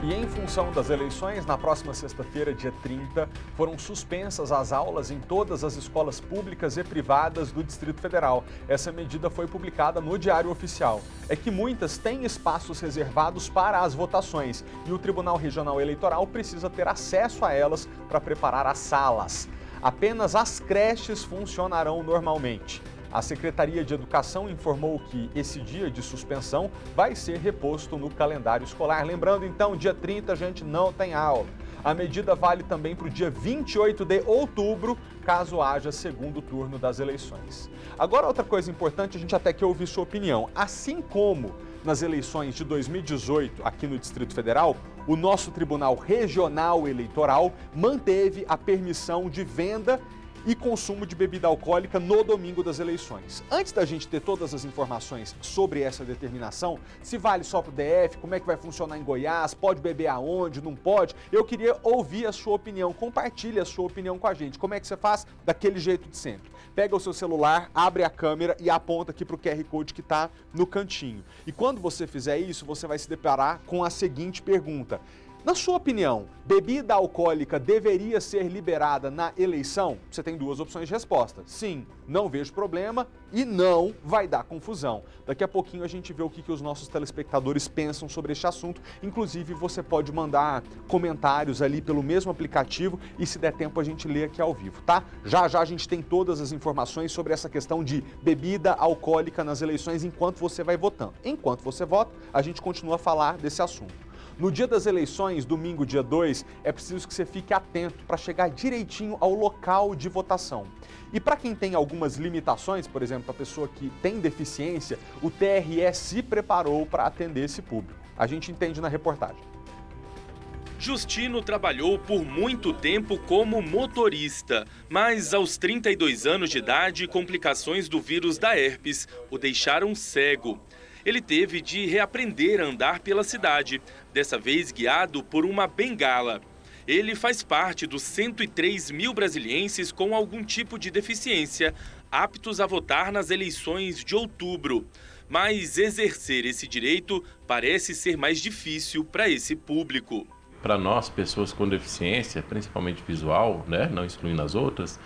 E em função das eleições, na próxima sexta-feira, dia 30, foram suspensas as aulas em todas as escolas públicas e privadas do Distrito Federal. Essa medida foi publicada no Diário Oficial. É que muitas têm espaços reservados para as votações e o Tribunal Regional Eleitoral precisa ter acesso a elas para preparar as salas. Apenas as creches funcionarão normalmente. A Secretaria de Educação informou que esse dia de suspensão vai ser reposto no calendário escolar. Lembrando, então, dia 30 a gente não tem aula. A medida vale também para o dia 28 de outubro, caso haja segundo turno das eleições. Agora, outra coisa importante, a gente até quer ouvir sua opinião. Assim como nas eleições de 2018 aqui no Distrito Federal, o nosso Tribunal Regional Eleitoral manteve a permissão de venda e consumo de bebida alcoólica no domingo das eleições. Antes da gente ter todas as informações sobre essa determinação, se vale só para o DF, como é que vai funcionar em Goiás, pode beber aonde, não pode, eu queria ouvir a sua opinião, compartilhe a sua opinião com a gente. Como é que você faz? Daquele jeito de sempre. Pega o seu celular, abre a câmera e aponta aqui para o QR Code que está no cantinho. E quando você fizer isso, você vai se deparar com a seguinte pergunta. Na sua opinião, bebida alcoólica deveria ser liberada na eleição? Você tem duas opções de resposta. Sim, não vejo problema e não vai dar confusão. Daqui a pouquinho a gente vê o que os nossos telespectadores pensam sobre este assunto. Inclusive, você pode mandar comentários ali pelo mesmo aplicativo e, se der tempo, a gente lê aqui ao vivo, tá? Já já a gente tem todas as informações sobre essa questão de bebida alcoólica nas eleições enquanto você vai votando. Enquanto você vota, a gente continua a falar desse assunto. No dia das eleições, domingo, dia 2, é preciso que você fique atento para chegar direitinho ao local de votação. E para quem tem algumas limitações, por exemplo, a pessoa que tem deficiência, o TRE se preparou para atender esse público. A gente entende na reportagem. Justino trabalhou por muito tempo como motorista, mas aos 32 anos de idade, complicações do vírus da herpes o deixaram cego. Ele teve de reaprender a andar pela cidade, dessa vez guiado por uma bengala. Ele faz parte dos 103 mil brasilienses com algum tipo de deficiência, aptos a votar nas eleições de outubro. Mas exercer esse direito parece ser mais difícil para esse público. Para nós, pessoas com deficiência, principalmente visual, né, não excluindo as outras,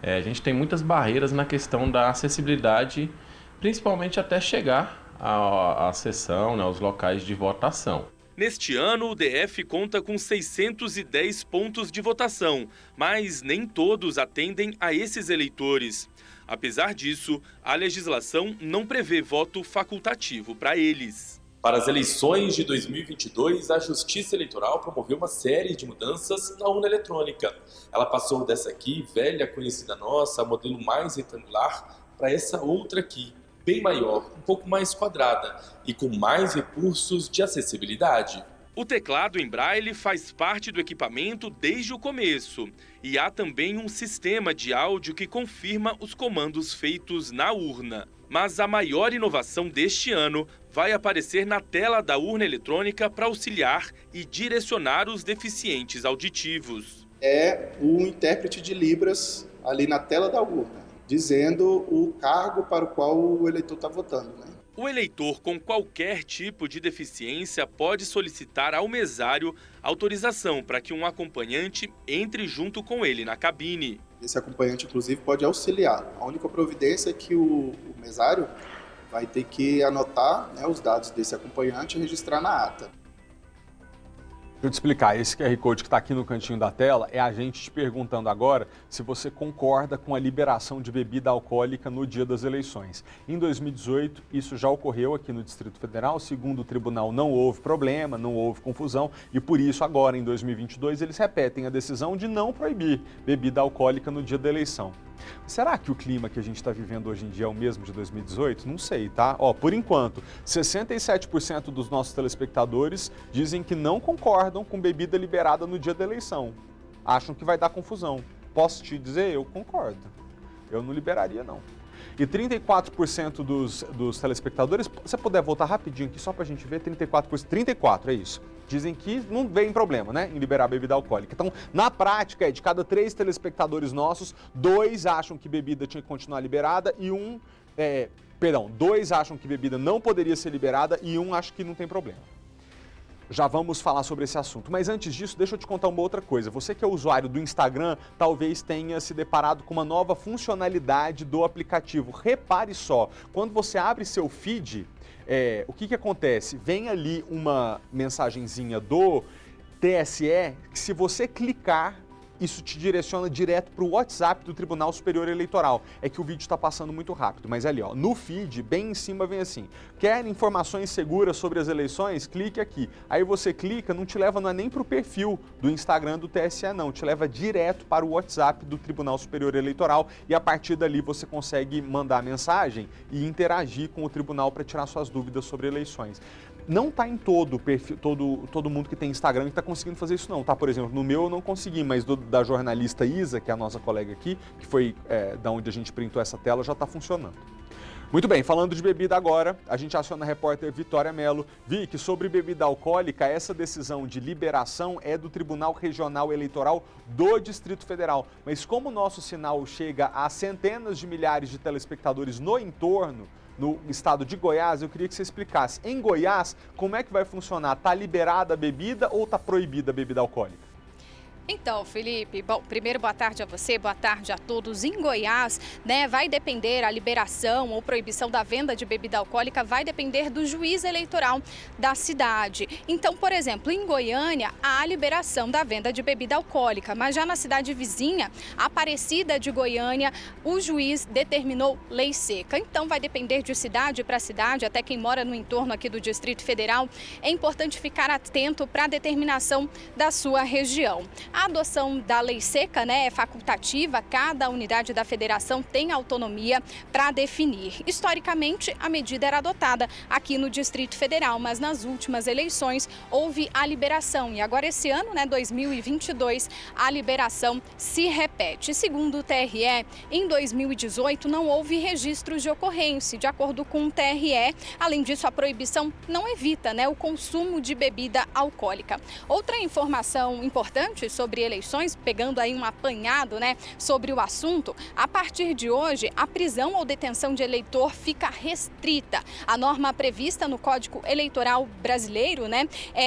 a gente tem muitas barreiras na questão da acessibilidade, principalmente até chegar à sessão, né, aos locais de votação. Neste ano, o DF conta com 610 pontos de votação, mas nem todos atendem a esses eleitores. Apesar disso, a legislação não prevê voto facultativo para eles. Para as eleições de 2022, a Justiça Eleitoral promoveu uma série de mudanças na urna eletrônica. Ela passou dessa aqui, velha conhecida nossa, modelo mais retangular, para essa outra aqui, bem maior, um pouco mais quadrada e com mais recursos de acessibilidade. O teclado em braille faz parte do equipamento desde o começo. E há também um sistema de áudio que confirma os comandos feitos na urna. Mas a maior inovação deste ano vai aparecer na tela da urna eletrônica para auxiliar e direcionar os deficientes auditivos. É o intérprete de Libras ali na tela da urna, dizendo o cargo para o qual o eleitor está votando, né? O eleitor com qualquer tipo de deficiência pode solicitar ao mesário autorização para que um acompanhante entre junto com ele na cabine. Esse acompanhante, inclusive, pode auxiliar. A única providência é que o mesário vai ter que anotar, né, os dados desse acompanhante e registrar na ata. Deixa eu te explicar, esse QR Code que está aqui no cantinho da tela é a gente te perguntando agora se você concorda com a liberação de bebida alcoólica no dia das eleições. Em 2018, isso já ocorreu aqui no Distrito Federal, segundo o tribunal não houve problema, não houve confusão e por isso agora em 2022 eles repetem a decisão de não proibir bebida alcoólica no dia da eleição. Será que o clima que a gente está vivendo hoje em dia é o mesmo de 2018? Não sei, tá? Por enquanto, 67% dos nossos telespectadores dizem que não concordam com bebida liberada no dia da eleição. Acham que vai dar confusão. Posso te dizer? Eu concordo. Eu não liberaria, não. E 34% dos telespectadores, se você puder voltar rapidinho aqui só para a gente ver, 34%, é isso. Dizem que não vem problema, né, em liberar bebida alcoólica. Então, na prática, de cada 3 telespectadores nossos, 2 acham que bebida tinha que continuar liberada e 2 acham que bebida não poderia ser liberada e 1 acha que não tem problema. Já vamos falar sobre esse assunto, mas antes disso, deixa eu te contar uma outra coisa. Você que é usuário do Instagram, talvez tenha se deparado com uma nova funcionalidade do aplicativo. Repare só, quando você abre seu feed, o que acontece? Vem ali uma mensagenzinha do TSE, que se você clicar, isso te direciona direto para o WhatsApp do Tribunal Superior Eleitoral. É que o vídeo está passando muito rápido, mas ali, no feed, bem em cima vem assim, quer informações seguras sobre as eleições? Clique aqui. Aí você clica, não te leva nem para o perfil do Instagram do TSE não, te leva direto para o WhatsApp do Tribunal Superior Eleitoral e a partir dali você consegue mandar mensagem e interagir com o tribunal para tirar suas dúvidas sobre eleições. Não está em todo mundo que tem Instagram que está conseguindo fazer isso não, tá? Por exemplo, no meu eu não consegui, mas da jornalista Isa, que é a nossa colega aqui, que foi da onde a gente printou essa tela, já está funcionando. Muito bem, falando de bebida agora, a gente aciona a repórter Vitória Mello. Vicky, sobre bebida alcoólica, essa decisão de liberação é do Tribunal Regional Eleitoral do Distrito Federal. Mas como o nosso sinal chega a centenas de milhares de telespectadores no entorno, no estado de Goiás, eu queria que você explicasse. Em Goiás, como é que vai funcionar? Está liberada a bebida ou está proibida a bebida alcoólica? Então, Felipe, bom, primeiro boa tarde a você, boa tarde a todos. Em Goiás, vai depender a liberação ou proibição da venda de bebida alcoólica, vai depender do juiz eleitoral da cidade. Então, por exemplo, em Goiânia, há a liberação da venda de bebida alcoólica, mas já na cidade vizinha, Aparecida de Goiânia, o juiz determinou lei seca. Então, vai depender de cidade para cidade, até quem mora no entorno aqui do Distrito Federal, é importante ficar atento para a determinação da sua região. A adoção da lei seca é facultativa, cada unidade da federação tem autonomia para definir. Historicamente, a medida era adotada aqui no Distrito Federal, mas nas últimas eleições houve a liberação. E agora esse ano, 2022, a liberação se repete. Segundo o TRE, em 2018 não houve registros de ocorrência. De acordo com o TRE, além disso, a proibição não evita o consumo de bebida alcoólica. Outra informação importante sobre eleições, pegando aí um apanhado sobre o assunto, a partir de hoje a prisão ou detenção de eleitor fica restrita. A norma prevista no Código Eleitoral Brasileiro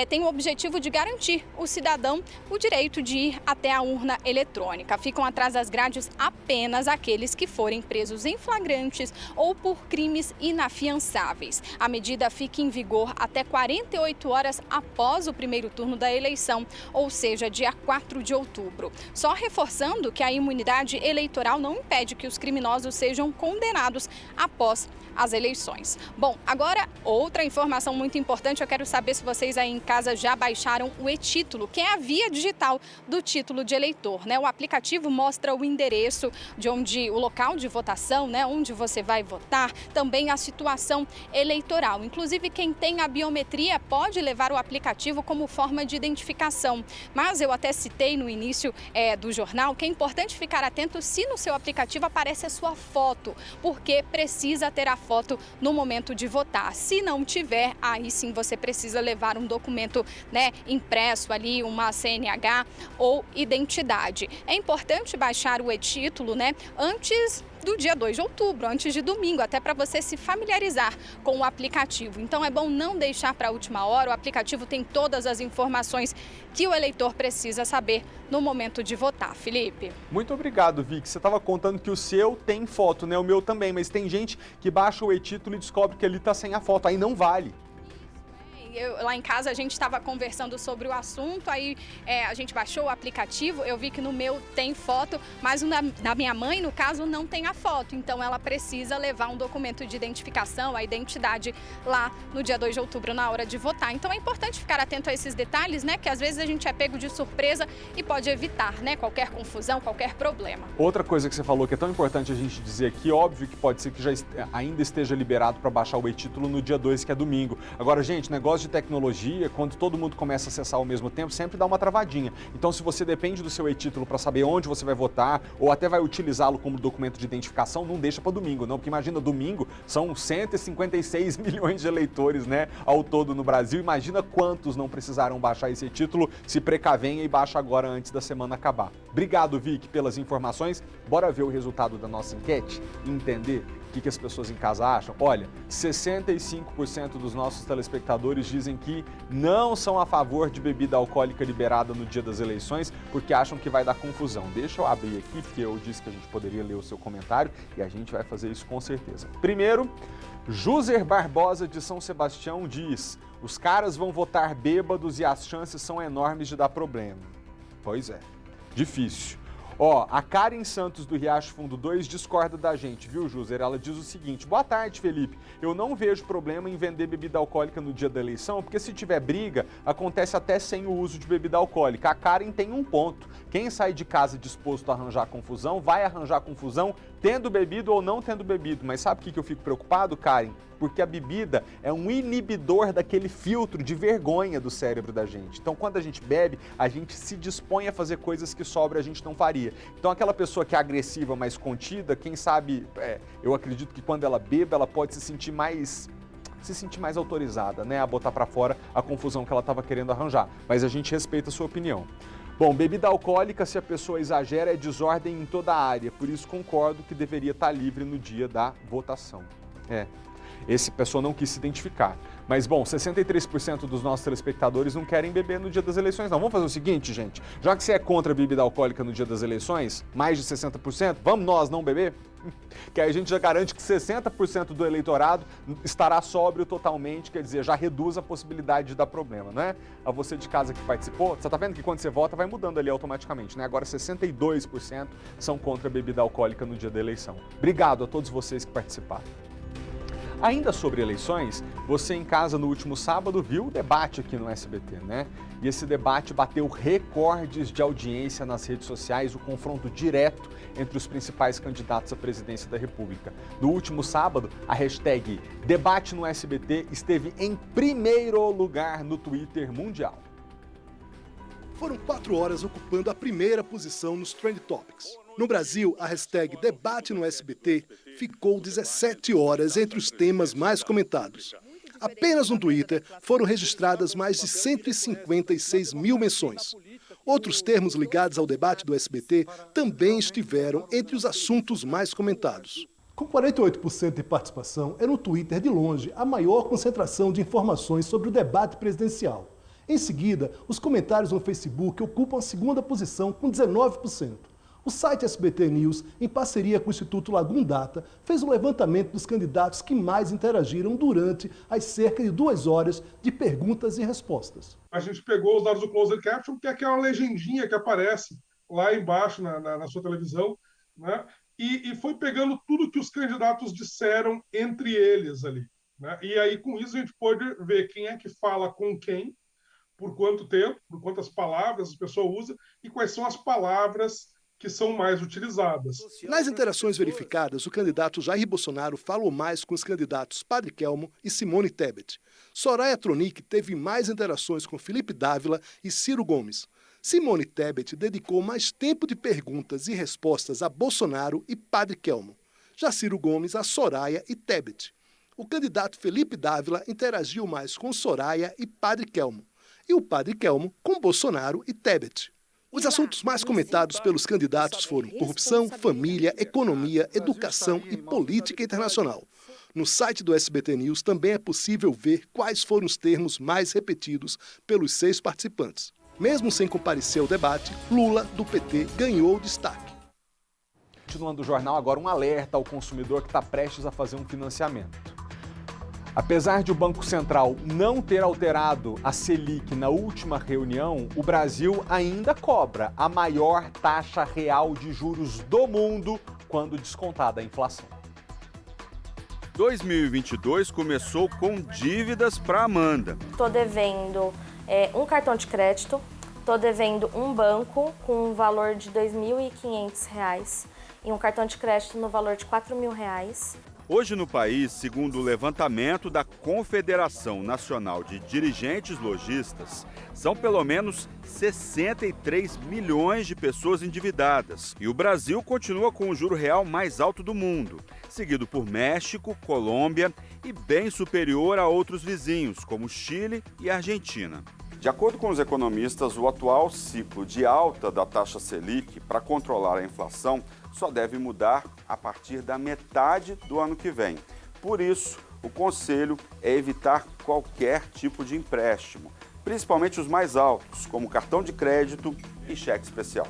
tem o objetivo de garantir ao cidadão o direito de ir até a urna eletrônica. Ficam atrás das grades apenas aqueles que forem presos em flagrantes ou por crimes inafiançáveis. A medida fica em vigor até 48 horas após o primeiro turno da eleição, ou seja, dia 4 4 de outubro. Só reforçando que a imunidade eleitoral não impede que os criminosos sejam condenados após as eleições. Bom, agora outra informação muito importante, eu quero saber se vocês aí em casa já baixaram o e-título, que é a via digital do título de eleitor, né? O aplicativo mostra o endereço de onde, o local de votação, né? Onde você vai votar, também a situação eleitoral. Inclusive, quem tem a biometria pode levar o aplicativo como forma de identificação. Mas eu até citei no início do jornal que é importante ficar atento se no seu aplicativo aparece a sua foto, porque precisa ter a foto no momento de votar. Se não tiver, aí sim você precisa levar um documento, né, impresso ali, uma CNH ou identidade. É importante baixar o e-título, né, antes do dia 2 de outubro, antes de domingo, até para você se familiarizar com o aplicativo. Então é bom não deixar para a última hora, o aplicativo tem todas as informações que o eleitor precisa saber no momento de votar. Felipe. Muito obrigado, Vicky. Você estava contando que o seu tem foto, né? O meu também, mas tem gente que baixa o e-título e descobre que ele está sem a foto, aí não vale. Lá em casa a gente estava conversando sobre o assunto, aí a gente baixou o aplicativo, eu vi que no meu tem foto, mas o da minha mãe, no caso, não tem a foto. Então ela precisa levar um documento de identificação, a identidade lá no dia 2 de outubro, na hora de votar. Então é importante ficar atento a esses detalhes, né? Que às vezes a gente é pego de surpresa e pode evitar, né? Qualquer confusão, qualquer problema. Outra coisa que você falou que é tão importante a gente dizer aqui, óbvio que pode ser que já ainda esteja liberado para baixar o e-título no dia 2, que é domingo. Agora, gente, negócio de tecnologia, quando todo mundo começa a acessar ao mesmo tempo, sempre dá uma travadinha. Então, se você depende do seu e-título para saber onde você vai votar ou até vai utilizá-lo como documento de identificação, não deixa para domingo, não. Porque imagina, domingo são 156 milhões de eleitores, né, ao todo no Brasil. Imagina quantos não precisaram baixar esse e-título, se precavenha e baixa agora antes da semana acabar. Obrigado, Vicky, pelas informações. Bora ver o resultado da nossa enquete e entender o que as pessoas em casa acham? Olha, 65% dos nossos telespectadores dizem que não são a favor de bebida alcoólica liberada no dia das eleições porque acham que vai dar confusão. Deixa eu abrir aqui, porque eu disse que a gente poderia ler o seu comentário e a gente vai fazer isso com certeza. Primeiro, Júzer Barbosa de São Sebastião diz: os caras vão votar bêbados e as chances são enormes de dar problema. Pois é, difícil. Ó, a Karen Santos do Riacho Fundo 2 discorda da gente, viu, Júzer? Ela diz o seguinte: boa tarde, Felipe. Eu não vejo problema em vender bebida alcoólica no dia da eleição, porque se tiver briga, acontece até sem o uso de bebida alcoólica. A Karen tem um ponto. Quem sai de casa disposto a arranjar confusão, vai arranjar confusão tendo bebido ou não tendo bebido. Mas sabe o que eu fico preocupado, Karen? Porque a bebida é um inibidor daquele filtro de vergonha do cérebro da gente. Então, quando a gente bebe, a gente se dispõe a fazer coisas que sobra a gente não faria. Então, aquela pessoa que é agressiva, mais contida, quem sabe, eu acredito que quando ela bebe, ela pode se sentir mais autorizada, né, a botar pra fora a confusão que ela estava querendo arranjar. Mas a gente respeita a sua opinião. Bom, bebida alcoólica, se a pessoa exagera, é desordem em toda a área. Por isso, concordo que deveria estar livre no dia da votação. Essa pessoa não quis se identificar. Mas, bom, 63% dos nossos telespectadores não querem beber no dia das eleições, não. Vamos fazer o seguinte, gente. Já que você é contra a bebida alcoólica no dia das eleições, mais de 60%, vamos nós não beber? Que aí a gente já garante que 60% do eleitorado estará sóbrio totalmente, quer dizer, já reduz a possibilidade de dar problema, não é? A você de casa que participou, você tá vendo que quando você vota vai mudando ali automaticamente, né? Agora 62% são contra a bebida alcoólica no dia da eleição. Obrigado a todos vocês que participaram. Ainda sobre eleições, você em casa no último sábado viu o debate aqui no SBT, né? E esse debate bateu recordes de audiência nas redes sociais, o confronto direto entre os principais candidatos à presidência da República. No último sábado, a hashtag Debate no SBT esteve em primeiro lugar no Twitter mundial. Foram 4 horas ocupando a primeira posição nos Trend Topics. No Brasil, a hashtag Debate no SBT ficou 17 horas entre os temas mais comentados. Apenas no Twitter foram registradas mais de 156 mil menções. Outros termos ligados ao debate do SBT também estiveram entre os assuntos mais comentados. Com 48% de participação, é no Twitter, de longe, a maior concentração de informações sobre o debate presidencial. Em seguida, os comentários no Facebook ocupam a segunda posição com 19%. O site SBT News, em parceria com o Instituto Lagum Data, fez um levantamento dos candidatos que mais interagiram durante as cerca de 2 horas de perguntas e respostas. A gente pegou os dados do Closed Caption, que é aquela legendinha que aparece lá embaixo na sua televisão, né? E foi pegando tudo que os candidatos disseram entre eles ali, né? E aí, com isso, a gente pôde ver quem é que fala com quem, por quanto tempo, por quantas palavras a pessoa usa e quais são as palavras que são mais utilizadas. Nas interações verificadas, o candidato Jair Bolsonaro falou mais com os candidatos Padre Kelmo e Simone Tebet. Soraya Tronic teve mais interações com Felipe Dávila e Ciro Gomes. Simone Tebet dedicou mais tempo de perguntas e respostas a Bolsonaro e Padre Kelmo. Já Ciro Gomes a Soraya e Tebet. O candidato Felipe Dávila interagiu mais com Soraya e Padre Kelmo. E o Padre Kelmo com Bolsonaro e Tebet. Os assuntos mais comentados pelos candidatos foram corrupção, família, economia, educação e política internacional. No site do SBT News também é possível ver quais foram os termos mais repetidos pelos 6 participantes. Mesmo sem comparecer ao debate, Lula, do PT, ganhou destaque. Continuando o jornal, agora um alerta ao consumidor que está prestes a fazer um financiamento. Apesar de o Banco Central não ter alterado a Selic na última reunião, o Brasil ainda cobra a maior taxa real de juros do mundo quando descontada a inflação. 2022 começou com dívidas para Amanda. Estou devendo um cartão de crédito, estou devendo um banco com um valor de R$ 2.500 e um cartão de crédito no valor de R$ 4.000. Hoje no país, segundo o levantamento da Confederação Nacional de Dirigentes Lojistas, são pelo menos 63 milhões de pessoas endividadas. E o Brasil continua com o juro real mais alto do mundo, seguido por México, Colômbia e bem superior a outros vizinhos, como Chile e Argentina. De acordo com os economistas, o atual ciclo de alta da taxa Selic para controlar a inflação só deve mudar a partir da metade do ano que vem. Por isso, o conselho é evitar qualquer tipo de empréstimo, principalmente os mais altos, como cartão de crédito e cheque especial.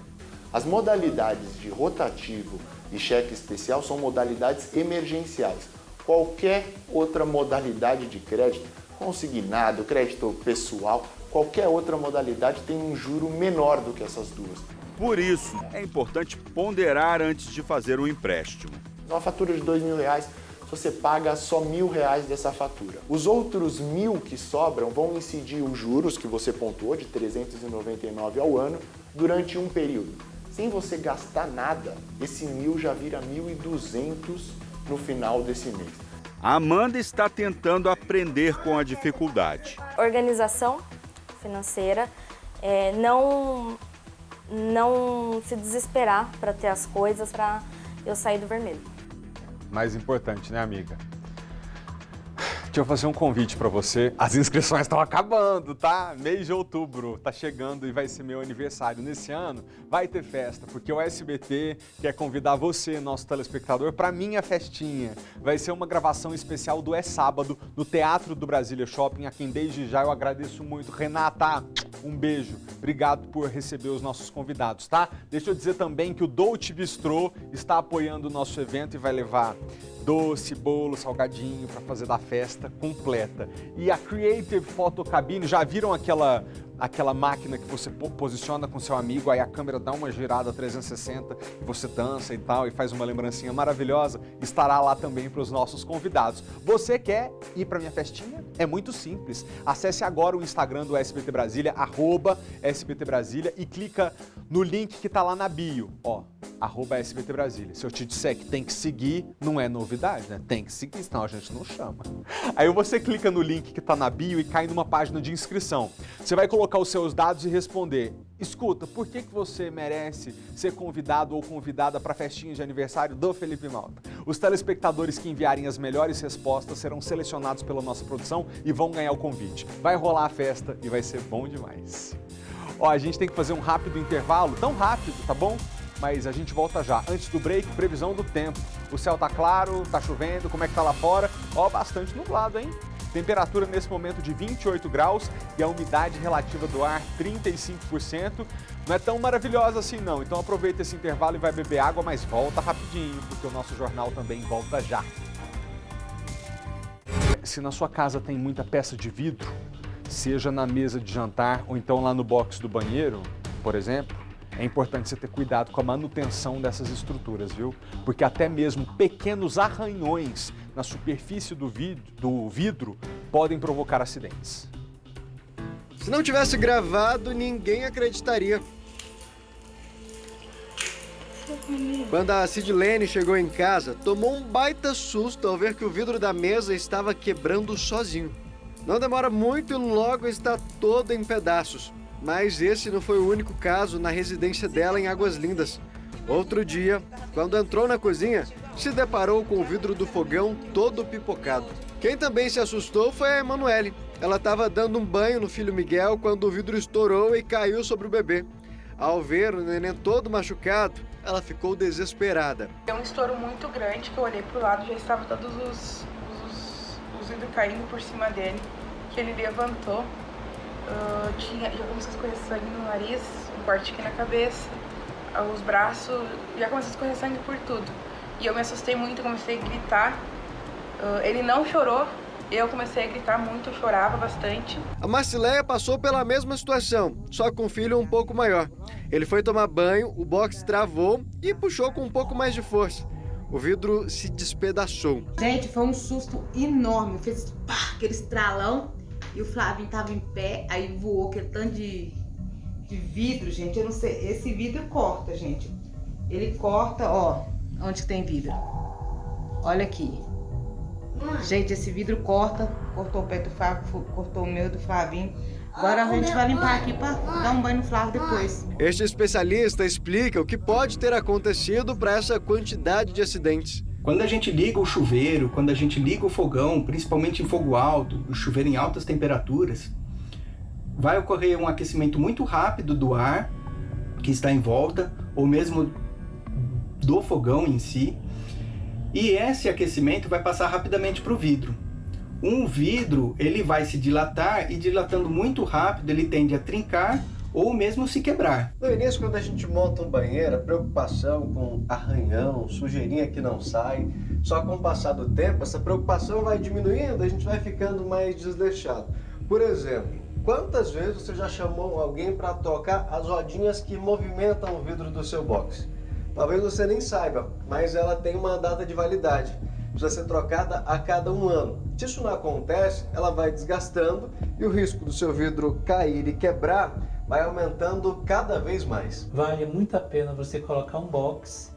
As modalidades de rotativo e cheque especial são modalidades emergenciais. Qualquer outra modalidade de crédito, consignado, crédito pessoal, qualquer outra modalidade tem um juro menor do que essas duas. Por isso, é importante ponderar antes de fazer um empréstimo. Uma fatura de R$ 2.000, você paga só R$ 1.000 dessa fatura. Os outros 1.000 que sobram vão incidir os juros que você pontuou, de R$ 399 ao ano, durante um período. Sem você gastar nada, esse 1.000 já vira 1.200 no final desse mês. A Amanda está tentando aprender com a dificuldade. Organização financeira, não se desesperar para ter as coisas, para eu sair do vermelho. Mais importante, né, amiga? Deixa eu fazer um convite para você. As inscrições estão acabando, tá? Mês de outubro tá chegando e vai ser meu aniversário. Nesse ano vai ter festa, porque o SBT quer convidar você, nosso telespectador, para minha festinha. Vai ser uma gravação especial do É Sábado, no Teatro do Brasília Shopping, a quem desde já eu agradeço muito. Renata, um beijo. Obrigado por receber os nossos convidados, tá? Deixa eu dizer também que o Dolce Bistrô está apoiando o nosso evento e vai levar doce, bolo, salgadinho para fazer da festa completa. E a Creative Photo Cabine, já viram aquela máquina que você posiciona com seu amigo, aí a câmera dá uma girada 360 e você dança e tal, e faz uma lembrancinha maravilhosa? Estará lá também para os nossos convidados. Você quer ir para minha festinha? É muito simples. Acesse agora o Instagram do SBT Brasília, @SBT Brasília, e clica no link que está lá na bio, @SBT Brasília. Se eu te disser que tem que seguir, não é novidade, né? Tem que seguir, senão a gente não chama. Aí você clica no link que está na bio e cai numa página de inscrição. Você vai colocar os seus dados e responder: escuta, por que você merece ser convidado ou convidada para a festinha de aniversário do Felipe Malta? Os telespectadores que enviarem as melhores respostas serão selecionados pela nossa produção e vão ganhar o convite. Vai rolar a festa e vai ser bom demais. A gente tem que fazer um rápido intervalo, tão rápido, tá bom? Mas a gente volta já. Antes do break, previsão do tempo. O céu tá claro, tá chovendo, como é que tá lá fora? Bastante nublado, hein? Temperatura nesse momento de 28 graus e a umidade relativa do ar 35%. Não é tão maravilhosa assim não, então aproveita esse intervalo e vai beber água, mas volta rapidinho, porque o nosso jornal também volta já. Se na sua casa tem muita peça de vidro, seja na mesa de jantar ou então lá no box do banheiro, por exemplo, é importante você ter cuidado com a manutenção dessas estruturas, viu? Porque até mesmo pequenos arranhões na superfície do vidro podem provocar acidentes. Se não tivesse gravado, ninguém acreditaria. Quando a Sidlene chegou em casa, tomou um baita susto ao ver que o vidro da mesa estava quebrando sozinho. Não demora muito e logo está todo em pedaços. Mas esse não foi o único caso na residência dela em Águas Lindas. Outro dia, quando entrou na cozinha, se deparou com o vidro do fogão todo pipocado. Quem também se assustou foi a Emanuele. Ela estava dando um banho no filho Miguel quando o vidro estourou e caiu sobre o bebê. Ao ver o neném todo machucado, ela ficou desesperada. É um estouro muito grande que eu olhei pro lado, já estava todos os vidros caindo por cima dele, que ele levantou. Já começou a escorrer sangue no nariz, um corte aqui na cabeça, os braços, já começou a escorrer sangue por tudo. E eu me assustei muito, comecei a gritar. Ele não chorou, eu comecei a gritar muito, eu chorava bastante. A Marcileia passou pela mesma situação, só com um filho um pouco maior. Ele foi tomar banho, o box travou e puxou com um pouco mais de força. O vidro se despedaçou. Gente, foi um susto enorme, fez aquele estralão. E o Flavinho tava em pé, aí voou aquele tanto de vidro, gente. Eu não sei, esse vidro corta, gente. Ele corta, ó, onde que tem vidro. Olha aqui. Gente, esse vidro cortou o pé do Flávio, cortou o meu do Flavinho. Agora a gente vai limpar aqui para dar um banho no Flávio depois. Este especialista explica o que pode ter acontecido para essa quantidade de acidentes. Quando a gente liga o chuveiro, quando a gente liga o fogão, principalmente em fogo alto, o chuveiro em altas temperaturas, vai ocorrer um aquecimento muito rápido do ar que está em volta, ou mesmo do fogão em si, e esse aquecimento vai passar rapidamente para o vidro. Um vidro, ele vai se dilatar e dilatando muito rápido, ele tende a trincar ou mesmo se quebrar. No início, quando a gente monta um banheiro, a preocupação com arranhão, sujeirinha que não sai, só com o passar do tempo, essa preocupação vai diminuindo, a gente vai ficando mais desleixado. Por exemplo, quantas vezes você já chamou alguém para trocar as rodinhas que movimentam o vidro do seu box? Talvez você nem saiba, mas ela tem uma data de validade. Precisa ser trocada a cada 1 ano. Se isso não acontece, ela vai desgastando e o risco do seu vidro cair e quebrar vai aumentando cada vez mais. Vale muito a pena você colocar um box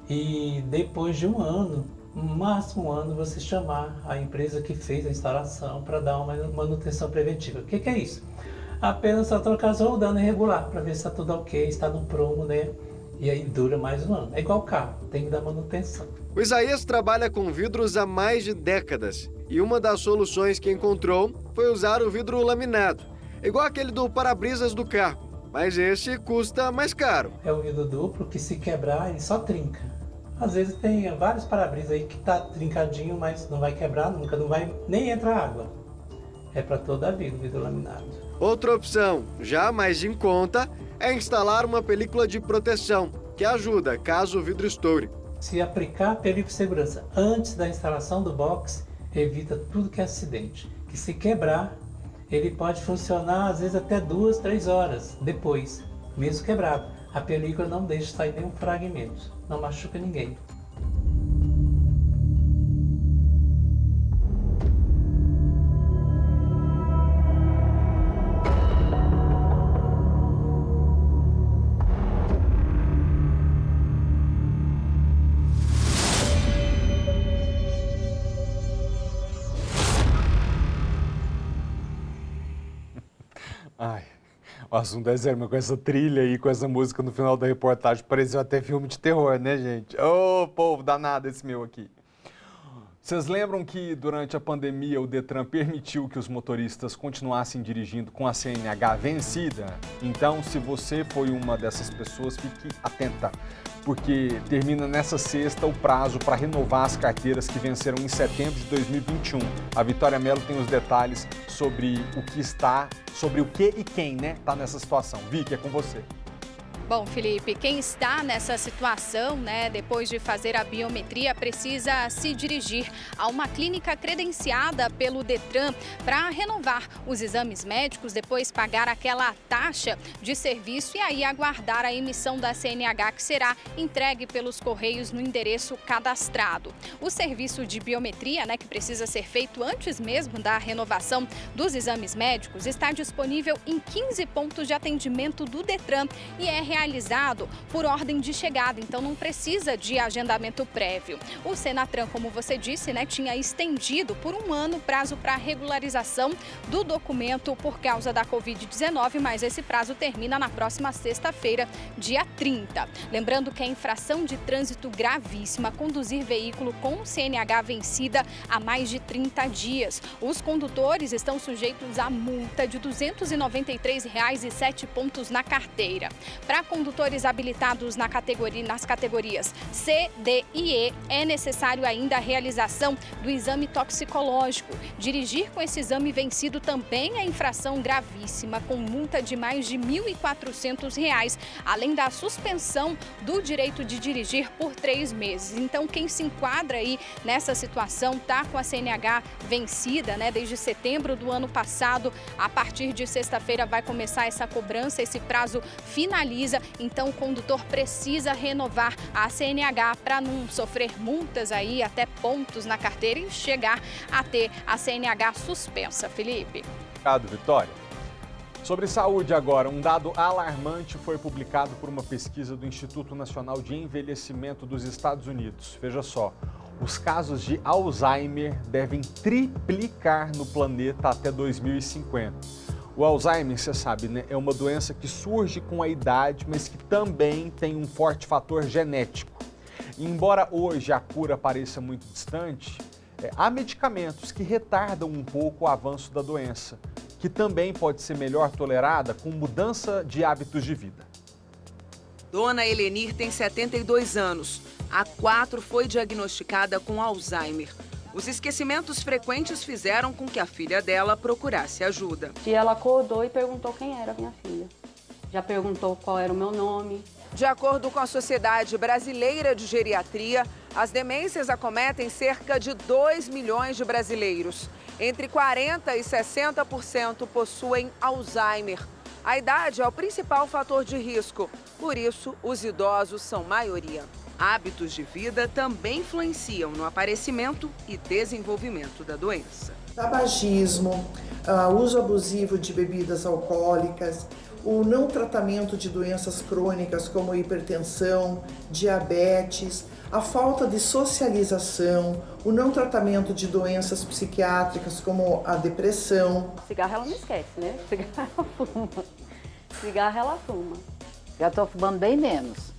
e depois de 1 ano, no máximo 1 ano, você chamar a empresa que fez a instalação para dar uma manutenção preventiva. O que é isso? Apenas só trocar só o dano irregular para ver se está tudo ok, está no prumo, né? E aí dura mais 1 ano. É igual carro, tem que dar manutenção. O Isaías trabalha com vidros há mais de décadas e uma das soluções que encontrou foi usar o vidro laminado, igual aquele do para-brisas do carro, mas esse custa mais caro. É um vidro duplo que se quebrar ele só trinca. Às vezes tem vários para-brisas aí que tá trincadinho, mas não vai quebrar nunca, não vai nem entrar água. É para toda a vida o vidro laminado. Outra opção, já mais em conta, é instalar uma película de proteção, que ajuda caso o vidro estoure. Se aplicar a película de segurança antes da instalação do box, evita tudo que é acidente. Que se quebrar, ele pode funcionar às vezes até 2, 3 horas depois, mesmo quebrado. A película não deixa sair nenhum fragmento, não machuca ninguém. Ai, o assunto é sério, mas com essa trilha aí, com essa música no final da reportagem, pareceu até filme de terror, né, gente? Ô, povo danado esse meu aqui. Vocês lembram que durante a pandemia o Detran permitiu que os motoristas continuassem dirigindo com a CNH vencida? Então, se você foi uma dessas pessoas, fique atenta, porque termina nessa sexta o prazo para renovar as carteiras que venceram em setembro de 2021. A Vitória Mello tem os detalhes sobre o que e quem, né, está nessa situação. Vicky, é com você. Bom, Felipe, quem está nessa situação, né, depois de fazer a biometria, precisa se dirigir a uma clínica credenciada pelo Detran para renovar os exames médicos, depois pagar aquela taxa de serviço e aí aguardar a emissão da CNH, que será entregue pelos Correios no endereço cadastrado. O serviço de biometria, né, que precisa ser feito antes mesmo da renovação dos exames médicos, está disponível em 15 pontos de atendimento do Detran e é realizado por ordem de chegada, então não precisa de agendamento prévio. O Senatran, como você disse, né, tinha estendido por 1 ano o prazo para regularização do documento por causa da Covid-19, mas esse prazo termina na próxima sexta-feira, dia 30. Lembrando que é infração de trânsito gravíssima conduzir veículo com CNH vencida há mais de 30 dias. Os condutores estão sujeitos a multa de R$ 293,07 na carteira. Para condutores habilitados nas categorias C, D e E, é necessário ainda a realização do exame toxicológico. Dirigir com esse exame vencido também é infração gravíssima, com multa de mais de R$ 1.400, além da suspensão do direito de dirigir por 3 meses. Então, quem se enquadra aí nessa situação, está com a CNH vencida, né, desde setembro do ano passado, a partir de sexta-feira vai começar essa cobrança, esse prazo finaliza. Então o condutor precisa renovar a CNH para não sofrer multas aí, até pontos na carteira e chegar a ter a CNH suspensa. Felipe. Obrigado, Vitória. Sobre saúde agora, um dado alarmante foi publicado por uma pesquisa do Instituto Nacional de Envelhecimento dos Estados Unidos. Veja só, os casos de Alzheimer devem triplicar no planeta até 2050. O Alzheimer, você sabe, né, é uma doença que surge com a idade, mas que também tem um forte fator genético. E embora hoje a cura pareça muito distante, há medicamentos que retardam um pouco o avanço da doença, que também pode ser melhor tolerada com mudança de hábitos de vida. Dona Helenir tem 72 anos. Há 4 foi diagnosticada com Alzheimer. Os esquecimentos frequentes fizeram com que a filha dela procurasse ajuda. E ela acordou e perguntou quem era minha filha. Já perguntou qual era o meu nome. De acordo com a Sociedade Brasileira de Geriatria, as demências acometem cerca de 2 milhões de brasileiros. Entre 40% e 60% possuem Alzheimer. A idade é o principal fator de risco, por isso os idosos são maioria. Hábitos de vida também influenciam no aparecimento e desenvolvimento da doença. Tabagismo, uso abusivo de bebidas alcoólicas, o não tratamento de doenças crônicas como hipertensão, diabetes, a falta de socialização, o não tratamento de doenças psiquiátricas como a depressão. Cigarro ela não esquece, né? Cigarro ela fuma. Cigarro ela fuma. Já estou fumando bem menos.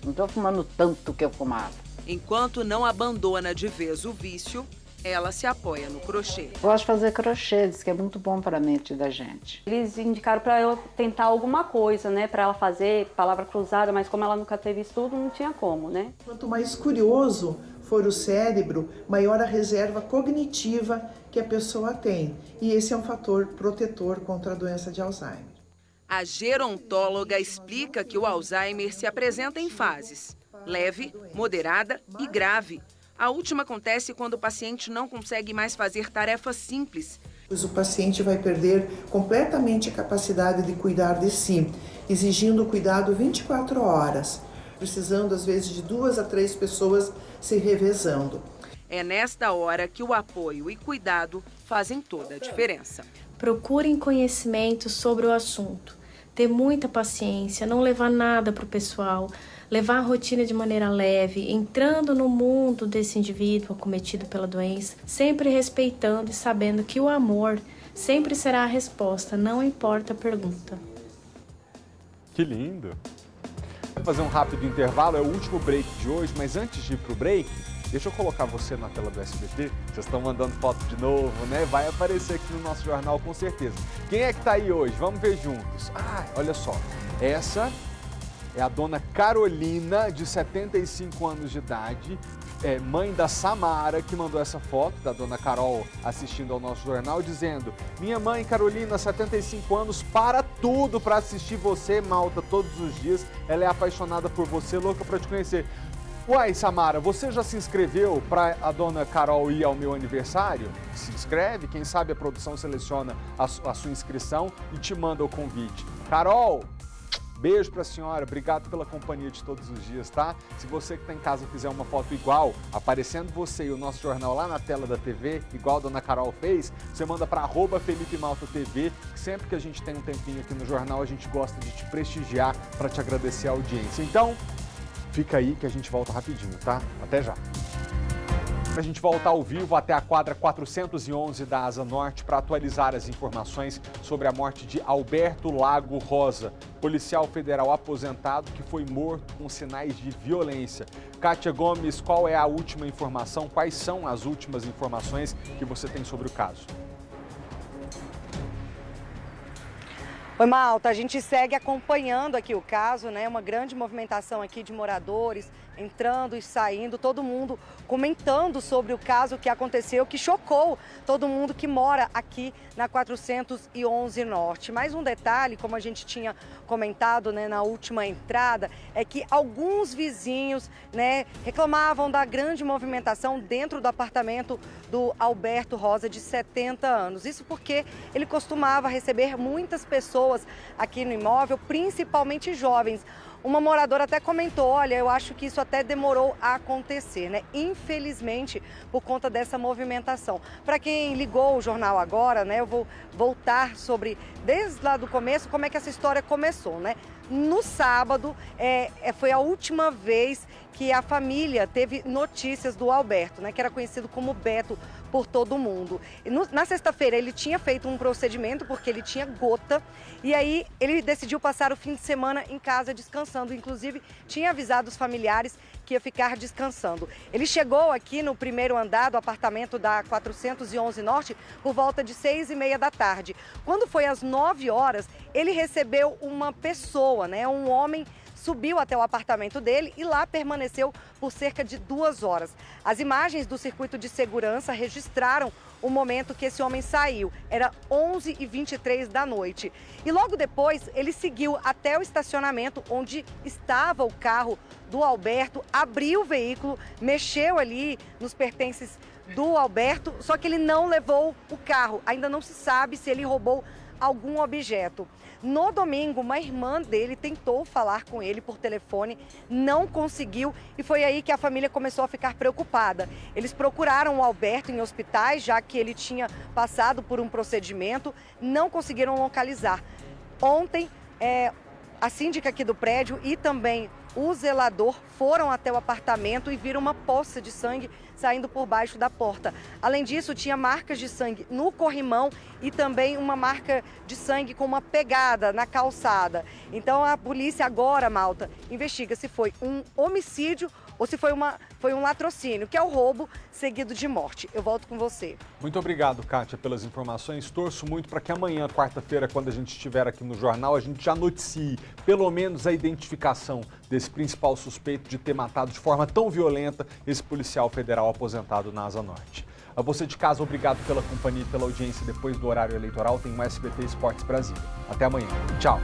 Não estou fumando tanto que eu fumava. Enquanto não abandona de vez o vício, ela se apoia no crochê. Gosto de fazer crochê, diz que é muito bom para a mente da gente. Eles indicaram para eu tentar alguma coisa, né? Para ela fazer palavra cruzada, mas como ela nunca teve estudo, não tinha como, né? Quanto mais curioso for o cérebro, maior a reserva cognitiva que a pessoa tem. E esse é um fator protetor contra a doença de Alzheimer. A gerontóloga explica que o Alzheimer se apresenta em fases: leve, moderada e grave. A última acontece quando o paciente não consegue mais fazer tarefas simples. O paciente vai perder completamente a capacidade de cuidar de si, exigindo cuidado 24 horas, precisando às vezes de 2 a 3 pessoas se revezando. É nesta hora que o apoio e cuidado fazem toda a diferença. Procurem conhecimento sobre o assunto. Ter muita paciência, não levar nada para o pessoal, levar a rotina de maneira leve, entrando no mundo desse indivíduo acometido pela doença, sempre respeitando e sabendo que o amor sempre será a resposta, não importa a pergunta. Que lindo! Vou fazer um rápido intervalo, é o último break de hoje, mas antes de ir para o break, Deixa eu colocar você na tela do SBT. Vocês estão mandando foto de novo, né? Vai aparecer aqui no nosso jornal com certeza. Quem é que tá aí hoje? Vamos ver juntos. Ah, olha só. Essa é a dona Carolina, de 75 anos de idade, mãe da Samara, que mandou essa foto da dona Carol assistindo ao nosso jornal, dizendo: minha mãe Carolina, 75 anos, para tudo para assistir você, Malta, todos os dias. Ela é apaixonada por você, louca para te conhecer. Uai, Samara, você já se inscreveu para a dona Carol ir ao meu aniversário? Se inscreve, quem sabe a produção seleciona a sua inscrição e te manda o convite. Carol, beijo pra senhora, obrigado pela companhia de todos os dias, tá? Se você que tá em casa fizer uma foto igual, aparecendo você e o nosso jornal lá na tela da TV, igual a dona Carol fez, você manda para @FelipeMaltaTV, que sempre que a gente tem um tempinho aqui no jornal, a gente gosta de te prestigiar para te agradecer a audiência. Então, fica aí que a gente volta rapidinho, tá? Até já! A gente volta ao vivo até a quadra 411 da Asa Norte para atualizar as informações sobre a morte de Alberto Lago Rosa, policial federal aposentado que foi morto com sinais de violência. Kátia Gomes, qual é a última informação? Quais são as últimas informações que você tem sobre o caso? Oi, Malta, a gente segue acompanhando aqui o caso, né? Uma grande movimentação aqui de moradores entrando e saindo, todo mundo comentando sobre o caso que aconteceu, que chocou todo mundo que mora aqui na 411 Norte. Mais um detalhe, como a gente tinha comentado, né, na última entrada, é que alguns vizinhos, né, reclamavam da grande movimentação dentro do apartamento do Alberto Rosa, de 70 anos. Isso porque ele costumava receber muitas pessoas aqui no imóvel, principalmente jovens. Uma moradora até comentou, olha, eu acho que isso até demorou a acontecer, né? Infelizmente, por conta dessa movimentação. Para quem ligou o jornal agora, né, eu vou voltar sobre, desde lá do começo, como é que essa história começou, né? No sábado, foi a última vez que a família teve notícias do Alberto, né, que era conhecido como Beto por todo mundo. Na sexta-feira ele tinha feito um procedimento porque ele tinha gota e aí ele decidiu passar o fim de semana em casa descansando. Inclusive tinha avisado os familiares que ia ficar descansando. Ele chegou aqui no primeiro andar do apartamento da 411 Norte por volta de 6h30 da tarde. Quando foi às 9 horas, ele recebeu uma pessoa, né, um homem, subiu até o apartamento dele e lá permaneceu por cerca de 2 horas. As imagens do circuito de segurança registraram o momento que esse homem saiu. Era 11h23 da noite. E logo depois ele seguiu até o estacionamento onde estava o carro do Alberto, abriu o veículo, mexeu ali nos pertences do Alberto, só que ele não levou o carro. Ainda não se sabe se ele roubou algum objeto. No domingo, uma irmã dele tentou falar com ele por telefone, não conseguiu e foi aí que a família começou a ficar preocupada. Eles procuraram o Alberto em hospitais, já que ele tinha passado por um procedimento, não conseguiram localizar. Ontem, a síndica aqui do prédio e também o zelador foram até o apartamento e viram uma poça de sangue saindo por baixo da porta. Além disso, tinha marcas de sangue no corrimão e também uma marca de sangue com uma pegada na calçada. Então a polícia agora, Malta, investiga se foi um homicídio ou se foi um latrocínio, que é o roubo seguido de morte. Eu volto com você. Muito obrigado, Kátia, pelas informações. Torço muito para que amanhã, quarta-feira, quando a gente estiver aqui no jornal, a gente já noticie pelo menos a identificação desse principal suspeito de ter matado de forma tão violenta esse policial federal aposentado na Asa Norte. A você de casa, obrigado pela companhia e pela audiência. Depois do horário eleitoral tem mais SBT Esportes Brasil. Até amanhã. Tchau.